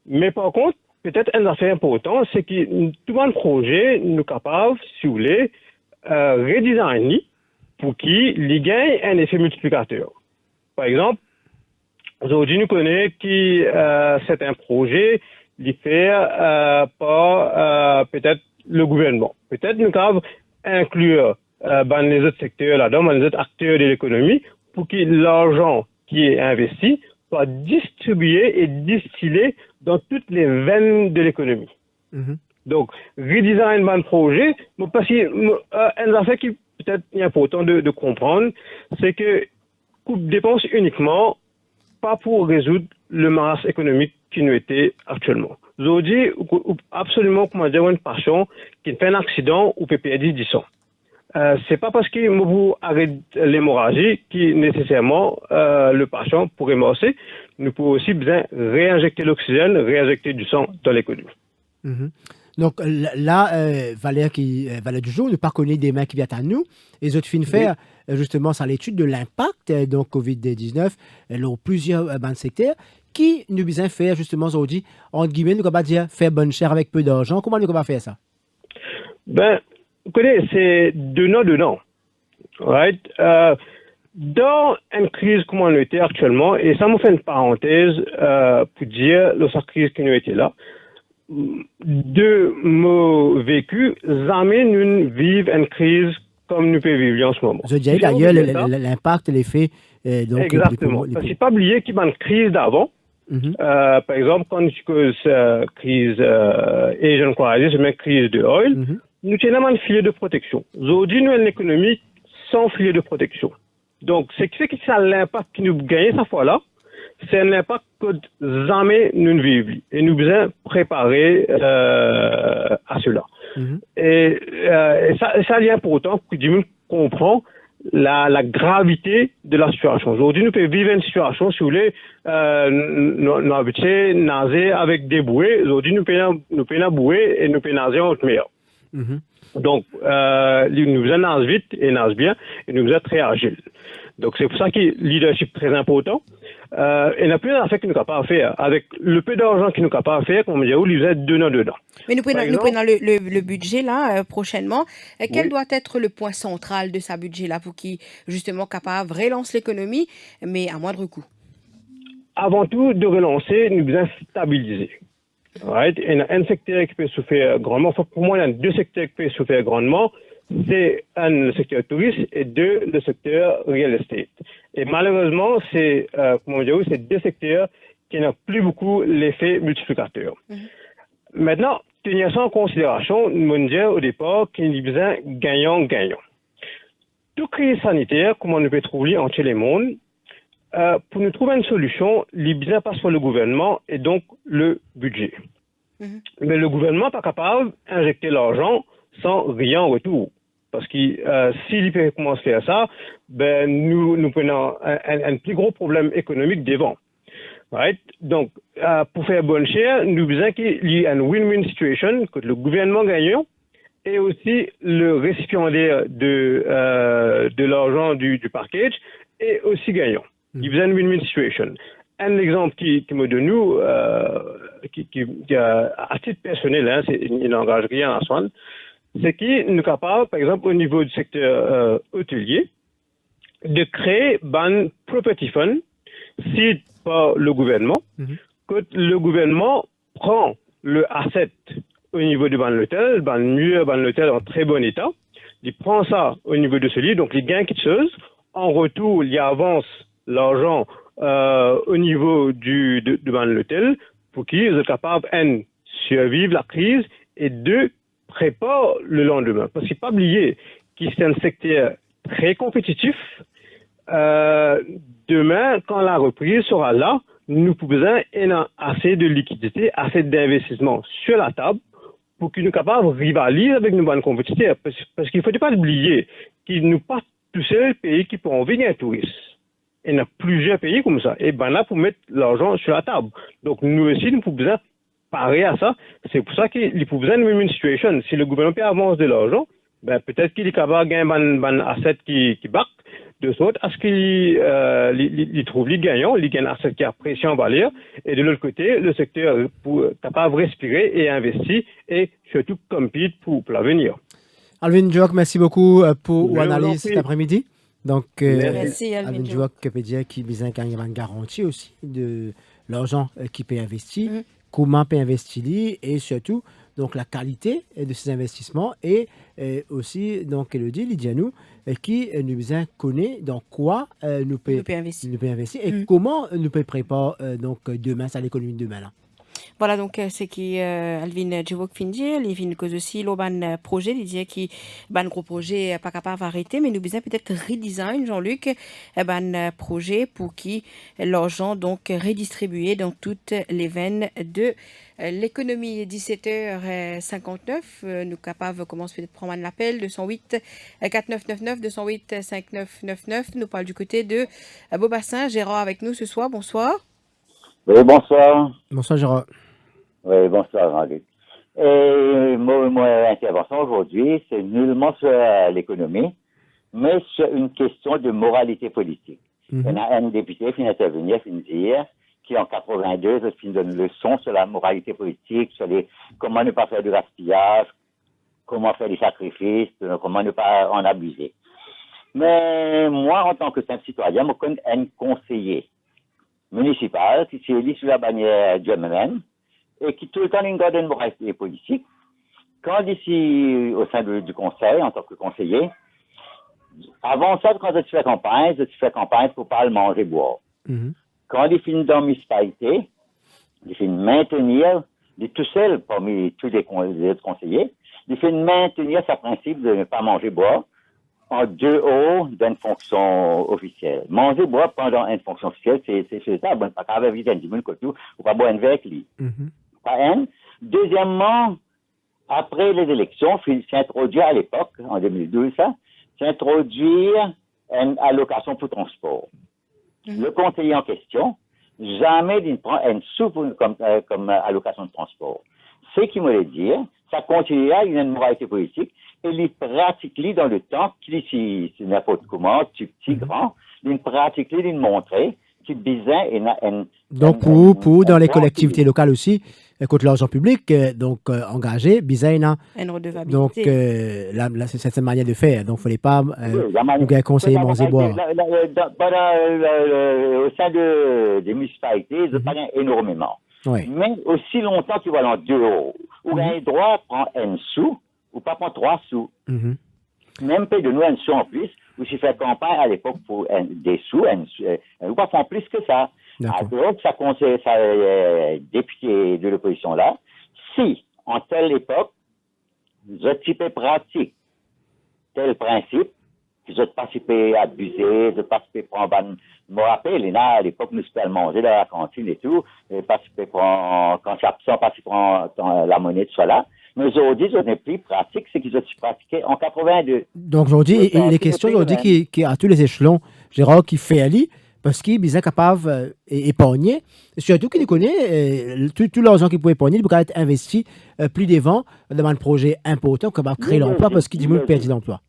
Mais par contre, peut-être un affaire important, c'est que tout un projet nous capable, si vous voulez, redesigner pour qu'il gagne un effet multiplicateur. Par exemple, aujourd'hui, nous connaissons que c'est un projet qui fait par peut-être le gouvernement. Peut-être nous avons inclure dans les autres secteurs là-dedans, dans les autres acteurs de l'économie, pour que l'argent qui est investi soit distribué et distillé dans toutes les veines de l'économie. Donc, redesign un projet, parce qu'une affaire qui peut-être est important de comprendre, c'est que coupe dépense uniquement, pas pour résoudre le maras économique qui nous était actuellement. Aujourd'hui, absolument, comment dire, une passion qui fait un accident ou peut perdre 10 ans. C'est pas parce que vous arrête l'hémorragie qui nécessairement le patient pourrait morcer. Nous pouvons aussi bien réinjecter l'oxygène, réinjecter du sang dans l'économie. Donc là, Valère du jour, nous pas connaît des mains qui viennent à nous. Les autres films faire justement sur l'étude de l'impact donc Covid-19 dans plusieurs secteurs qui nous besoin faire justement aujourd'hui entre guillemets nous pas dire faire bonne chère avec peu d'argent. Comment nous va faire ça? Ben, vous connaissez, c'est donnant. Right? Dans une crise comme on était actuellement, et ça me fait une parenthèse pour dire la crise qui nous était là. De mon vécu, jamais nous vivons une crise comme nous pouvons vivre en ce moment. Je dirais d'ailleurs l'impact, l'effet. Exactement. Parce qu'il ne faut pas oublier qu'il y a une crise d'avant. Par exemple, quand tu causes crise Asian crisis, une crise de oil, nous tenons un filet de protection. Aujourd'hui, nous avons une économie sans filet de protection. Donc, c'est ce qui a l'impact que nous gagnons cette fois-là. C'est un impact que jamais nous ne vivons. Et nous devons préparer à cela. Et ça est important que nous comprenions la gravité de la situation. Aujourd'hui, nous pouvons vivre une situation, si vous voulez, nous habiter, nager avec des bouées. Aujourd'hui, nous pouvons bouée et nous pouvons nager en haute mer. Donc, nous devons nager vite et nager bien et nous devons être très agiles. Donc, c'est pour ça que le leadership est très important. Et il y a plus d'affaires qu'il nous capable de faire. Avec le peu d'argent qu'il nous capable de faire, comme on dit, il êtes dedans. Mais nous prenons le budget là, prochainement. Quel doit être le point central de ce budget-là pour qu'il, justement, capable de relancer l'économie, mais à moindre coût? Avant tout, de relancer, nous devons stabiliser. Right? Il y a un secteur qui peut souffrir grandement. Enfin, pour moi, il y a deux secteurs qui peuvent souffrir grandement. C'est le secteur tourisme et le secteur real estate. Et malheureusement, c'est deux secteurs qui n'ont plus beaucoup l'effet multiplicateur. Maintenant, tenir ça en considération, nous me dire au départ qu'il y a besoin gagnant-gagnant. Toute crise sanitaire, comme on peut trouver entre les mondes, pour nous trouver une solution, les besoins passent par le gouvernement et donc le budget. Mais le gouvernement n'est pas capable d'injecter l'argent sans rien en retour. Parce que s'il peut commencer à faire ça, ben nous prenons un plus gros problème économique devant. Right? Donc, pour faire bonne chère, nous besoin qu'il y ait une win-win situation, que le gouvernement gagnant et aussi le récipiendaire de l'argent du package est aussi gagnant. Il y a besoin d'une win-win situation. Un exemple qui me donne nous, qui à titre personnel, hein, il n'engage rien à soi, c'est qu'il nous capable, par exemple, au niveau du secteur hôtelier, de créer un property fund, si par le gouvernement, que le gouvernement prend le asset au niveau de l'hôtel, l'hôtel en très bon état, il prend ça au niveau de celui, donc il gagne quelque chose, en retour, il avance l'argent au niveau de l'hôtel pour qu'ils soient capables, de survivre la crise et de prépare le lendemain. Parce qu'il ne faut pas oublier que c'est un secteur très compétitif. Demain, quand la reprise sera là, nous pouvons avoir assez de liquidités, assez d'investissements sur la table pour qu'ils nous capables de rivaliser avec nos bonnes compétiteurs. Parce qu'il ne faut pas oublier qu'ils ne sont pas tous seuls pays qui pourront venir un touriste. Il y a plusieurs pays comme ça. Et ben là, pour mettre l'argent sur la table. Donc, nous aussi, nous pouvons parer à ça. C'est pour ça qu'il faut besoin d'une win-win situation. Si le gouvernement peut avancer de l'argent, ben peut-être qu'il est capable de gagner un asset qui back, de sorte à ce qu'ils trouvent les gagnants, les gagnants à qui a pression valeur, et de l'autre côté, le secteur pour capable de respirer et investir, et surtout compete pour l'avenir. Alvin Djouak, merci beaucoup pour l'analyse cet après-midi. Donc, merci Alvin Djouak peut dire qu'il a une garantie aussi de l'argent qui peut investir, comment peut investir et surtout donc la qualité de ces investissements et aussi donc Elodie Lidianou qui nous connaît dans quoi nous peut investir et comment nous peut préparer donc demain ça l'économie de demain là. Voilà donc c'est qui Alvin Djouak finit, il vient cause aussi l'oban projet, il dit qui ban gros projet pas capable d'arrêter mais nous besoin peut-être redesign Jean-Luc ban projet pour qui l'argent donc redistribué dans toutes les veines de l'économie. 17h59 nous capables commence peut-être prendre l'appel 208 4999 208 5999 nous parle du côté de Beaubassin. Gérard avec nous ce soir, bonsoir. Oui, bonsoir. Bonsoir, Gérard. Oui, bonsoir, Jean-Luc. Mon intervention aujourd'hui, c'est nullement sur l'économie, mais sur une question de moralité politique. Il y a un député qui vient intervenir, qui dire, qui en 82, qui donne une leçon sur la moralité politique, sur comment ne pas faire de gaspillage, comment faire des sacrifices, comment ne pas en abuser. Mais moi, en tant que simple citoyen, je connais un conseiller municipal qui s'est élu sous la bannière Germain et qui tout le temps garde une moralité politique. Quand ici, au sein du conseil, en tant que conseiller, avant ça, quand je fais campagne pour pas le manger boire. Quand il finit dans la municipalité, il finit maintenir, il est tout seul parmi tous les autres conseillers, il finit maintenir sa principe de ne pas manger boire en dehors d'une fonction officielle. Manger boire pendant une fonction officielle, c'est ça, bon, pas qu'avec visite du monde ou pas boire un verre avec lui. Pas un. Deuxièmement, après les élections, il s'est introduit à l'époque, en 2012, ça, s'introduire une allocation pour transport. Le conseiller en question, jamais il ne prend un sou comme allocation de transport. Ce qui me dire, ça continue à une moralité politique et il pratique dans le temps, c'est n'importe comment, petit, grand, il pratique, il montrer qu'il disait donc pour dans les collectivités locales aussi, contre l'argent public, donc engagé, bizarre, donc c'est cette manière de faire. Donc, il ne fallait pas nous conseiller manger boire. Au sein des municipalités, ils parlent énormément. Oui. Mais aussi longtemps qu'ils vont en dehors, où il y a un droit à prendre un sou, ou pas prendre 3 sous. Même payer de nous un sou en plus, ou si fait campagne à l'époque pour des sous, ou pas prendre plus que ça. Alors, ça conseille, député de l'opposition là, si, en telle époque, je type pratique tel principe, je participé à abuser, je participé prendre, je me rappelle, à l'époque, nous sommes manger dans la cantine et tout, et participé quand je suis absent, participer prendre la monnaie de cela. Mais aujourd'hui, je n'ai plus pratique, c'est qu'ils ont pratiqué en 82. Donc aujourd'hui, il est question aujourd'hui qui à tous les échelons, Gérard, qui fait ali, parce qu'il est capable d'épargner, surtout qu'il connaît tout l'argent qu'il peut épargner, il peut être investi plus devant dans un projet important qui va créer l'emploi parce qu'il dit qu'il perd l'emploi.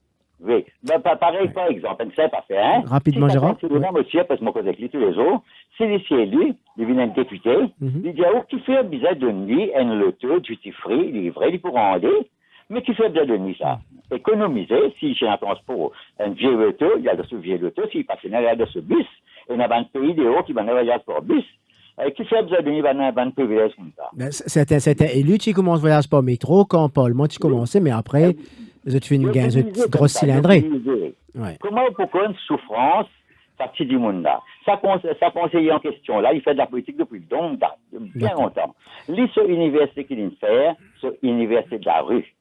Oui. Ben, pareil, par exemple, un simple affaire, hein. Rapidement, Gérard. C'est vraiment monsieur, parce que moi, avec lui tous les jours, c'est ici lui, il vient un député, il dit, oh, qui fait bizarre de nuit, un loto, duty free, livré, il pour rendre, mais qui fait bizarre de nuit, ça? Économiser, si j'ai un transport, un vieux loto, il y a de ce vieux loto, s'il passe, il y a de ce bus, et il y a un pays de haut qui va aller pour bus. Qui fait besoin de nuit, il y a un privilège comme ça. C'était élu, tu commences voyage par métro, quand Parlement, tu commençais, mais après, tu fais une grosse cylindrée. Ouais. Comment pourquoi une souffrance, ça tire du monde là? Ça conseiller en question là, il fait de la politique depuis bien longtemps. Lui, sur l'université qu'il fait, sur l'université de la rue.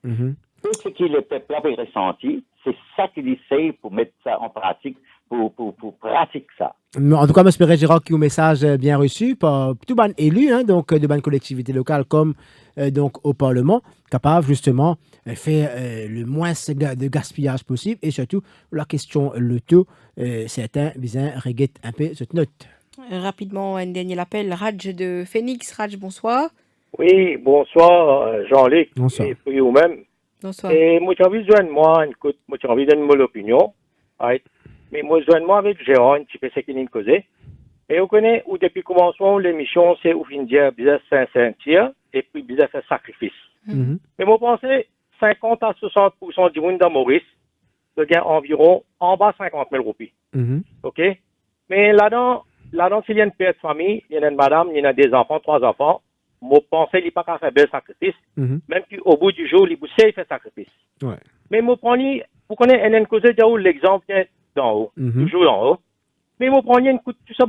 Tout ce que le peuple a ressenti, c'est ça qu'il essaie pour mettre ça en pratique, pour pratiquer ça. En tout cas, j'espère, Gérard, qu'il y a un message bien reçu par tout le monde élu, hein, donc de bonnes collectivités locales comme donc au Parlement, capable justement de faire le moins de gaspillage possible et surtout la question le taux, certains bien regrettent un peu cette note. Rapidement, un dernier appel, Raj de Phoenix. Raj, bonsoir. Oui, bonsoir Jean-Luc. Bonsoir. Et pour vous-même. Bonsoir. Et moi j'ai envie de moi j'ai envie de donner mon opinion. Mais moi, joindre avec Gérard, un petit peu ce qu'il nous causait. Et on connaît où depuis le commencement, l'émission, c'est où fin dire, business Saint-Cyr, et puis business faire sacrifice. Mais moi, pensais, 50 à 60% du monde dans Maurice, de gain environ en bas 50 000 roupies. OK? Mais là-dedans, s'il y a une père de famille, il y a une madame, il y a des enfants, 3 enfants, moi, pensais, il n'y a pas qu'à faire bel sacrifice. Même qu'au bout du jour, il fait sacrifice. Ouais. Mais moi, prenez, vous connaissez, un causé de l'exemple d'en haut, toujours d'en haut. Mais moi, prenez une coup de tout ça,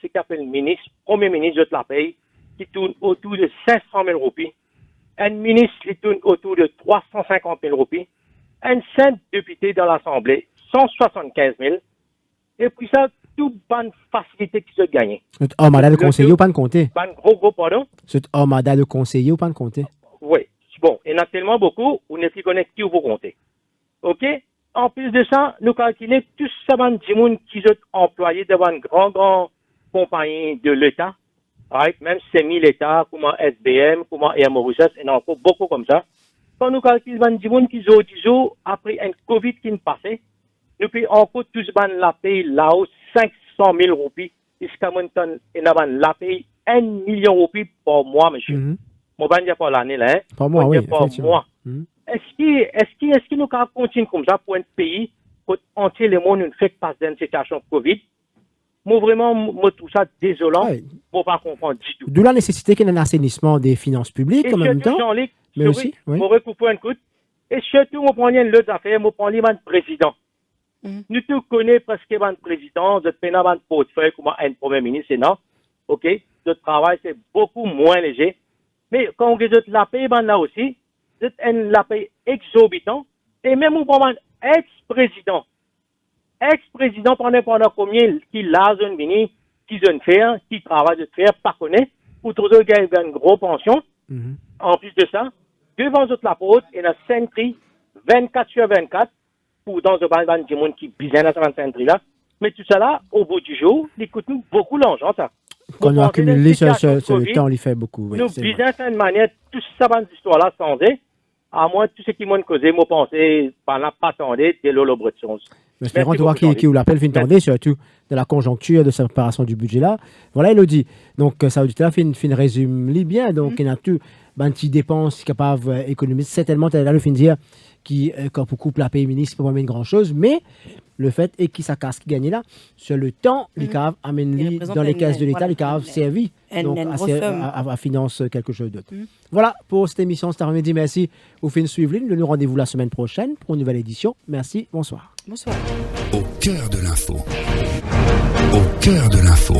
c'est qu'il appelle le ministre, premier ministre de la paye, qui tourne autour de 500 000 roupies. Un ministre qui tourne autour de 350 000 roupies. Un simple député dans l'Assemblée, 175 000. Et puis ça, toute bonne facilité qui se gagne. Cet homme mandat de conseiller ou pas de compter? Ban gros, pardon? Cet homme mandat de conseiller ou pas de compter? Oui. Bon, il y en a tellement beaucoup, on n'est plus connecté qui vous compter. OK? En plus de ça, nous calculons tous ces gens qui sont employés devant une grande compagnie de l'État. Right? Même semi-l'État, comme SBM, comme Air Mauritius, il y en a encore beaucoup comme ça. Quand nous calculons les gens qui sont 10 jours après un COVID qui nous passait, nous payons encore tous la paye là-haut 500 000 roupies. Jusqu'à maintenant, il y a la paye 1 million de roupies par mois, monsieur. Moi, je ne dis pas l'année, là. Par mois, oui. Par mois. Est-ce que nous pouvons continuer comme ça pour un pays où entier le monde ne fait pas d'une situation Covid? Moi, vraiment, moi, tout ça désolant. Pour ne pas comprendre du tout. D'où la nécessité qu'il y ait un assainissement des finances publiques en même temps. Jean-Luc, mais aussi, oui. Moi, recouper un coup. Et surtout, moi, prends une autre affaire, moi, prends le président. Nous tous connaissons presque le président, de peine avant de portefeuille comme un premier ministre, non? OK? Le travail, c'est beaucoup moins léger. Mais quand on regarde la paix, là aussi, c'est la paix exorbitant. Et même on ex-président pendant combien qui l'a zone mini, qui zone faire, qui travaille de faire, pas connaît, pour trouver qu'il y a une grosse pension. En plus de ça, devant toute la porte, il y a 5 prix, 24 sur 24, pour dans le ban du monde qui bizarre dans cette 5 là. Mais tout ça là, au bout du jour, il coûte nous beaucoup l'argent, ça. Quand on accumule ce temps, on lui fait beaucoup. Oui, nous bizarre d'une manière, tout ça, cette histoire-là, sans à moins tout ce qui m'a causé, moi, penser, par là, pas attendre, de l'olobretion. Mais espérons de voir qui vous l'appelle, fin tendez, surtout de la conjoncture de cette préparation du budget-là. Voilà, Elodie. Donc, ça veut dire fin résume bien. Donc, il y a tout, qui dépenses capables économiques. Certainement, tu as là le fin de dire qui, quand beaucoup la paye ministre, pour pas une grand chose, mais le fait est qu'il ça casse qui gagne là, sur le temps, les caves amènent dans les caisses de l'État, les caves servi donc à finance quelque chose d'autre. Voilà pour cette émission, c'est terminé. Merci au fin de suivre. Nous nous rendez-vous la semaine prochaine pour une nouvelle édition. Merci, bonsoir. Bonsoir. Au cœur de l'info. Au cœur de l'info.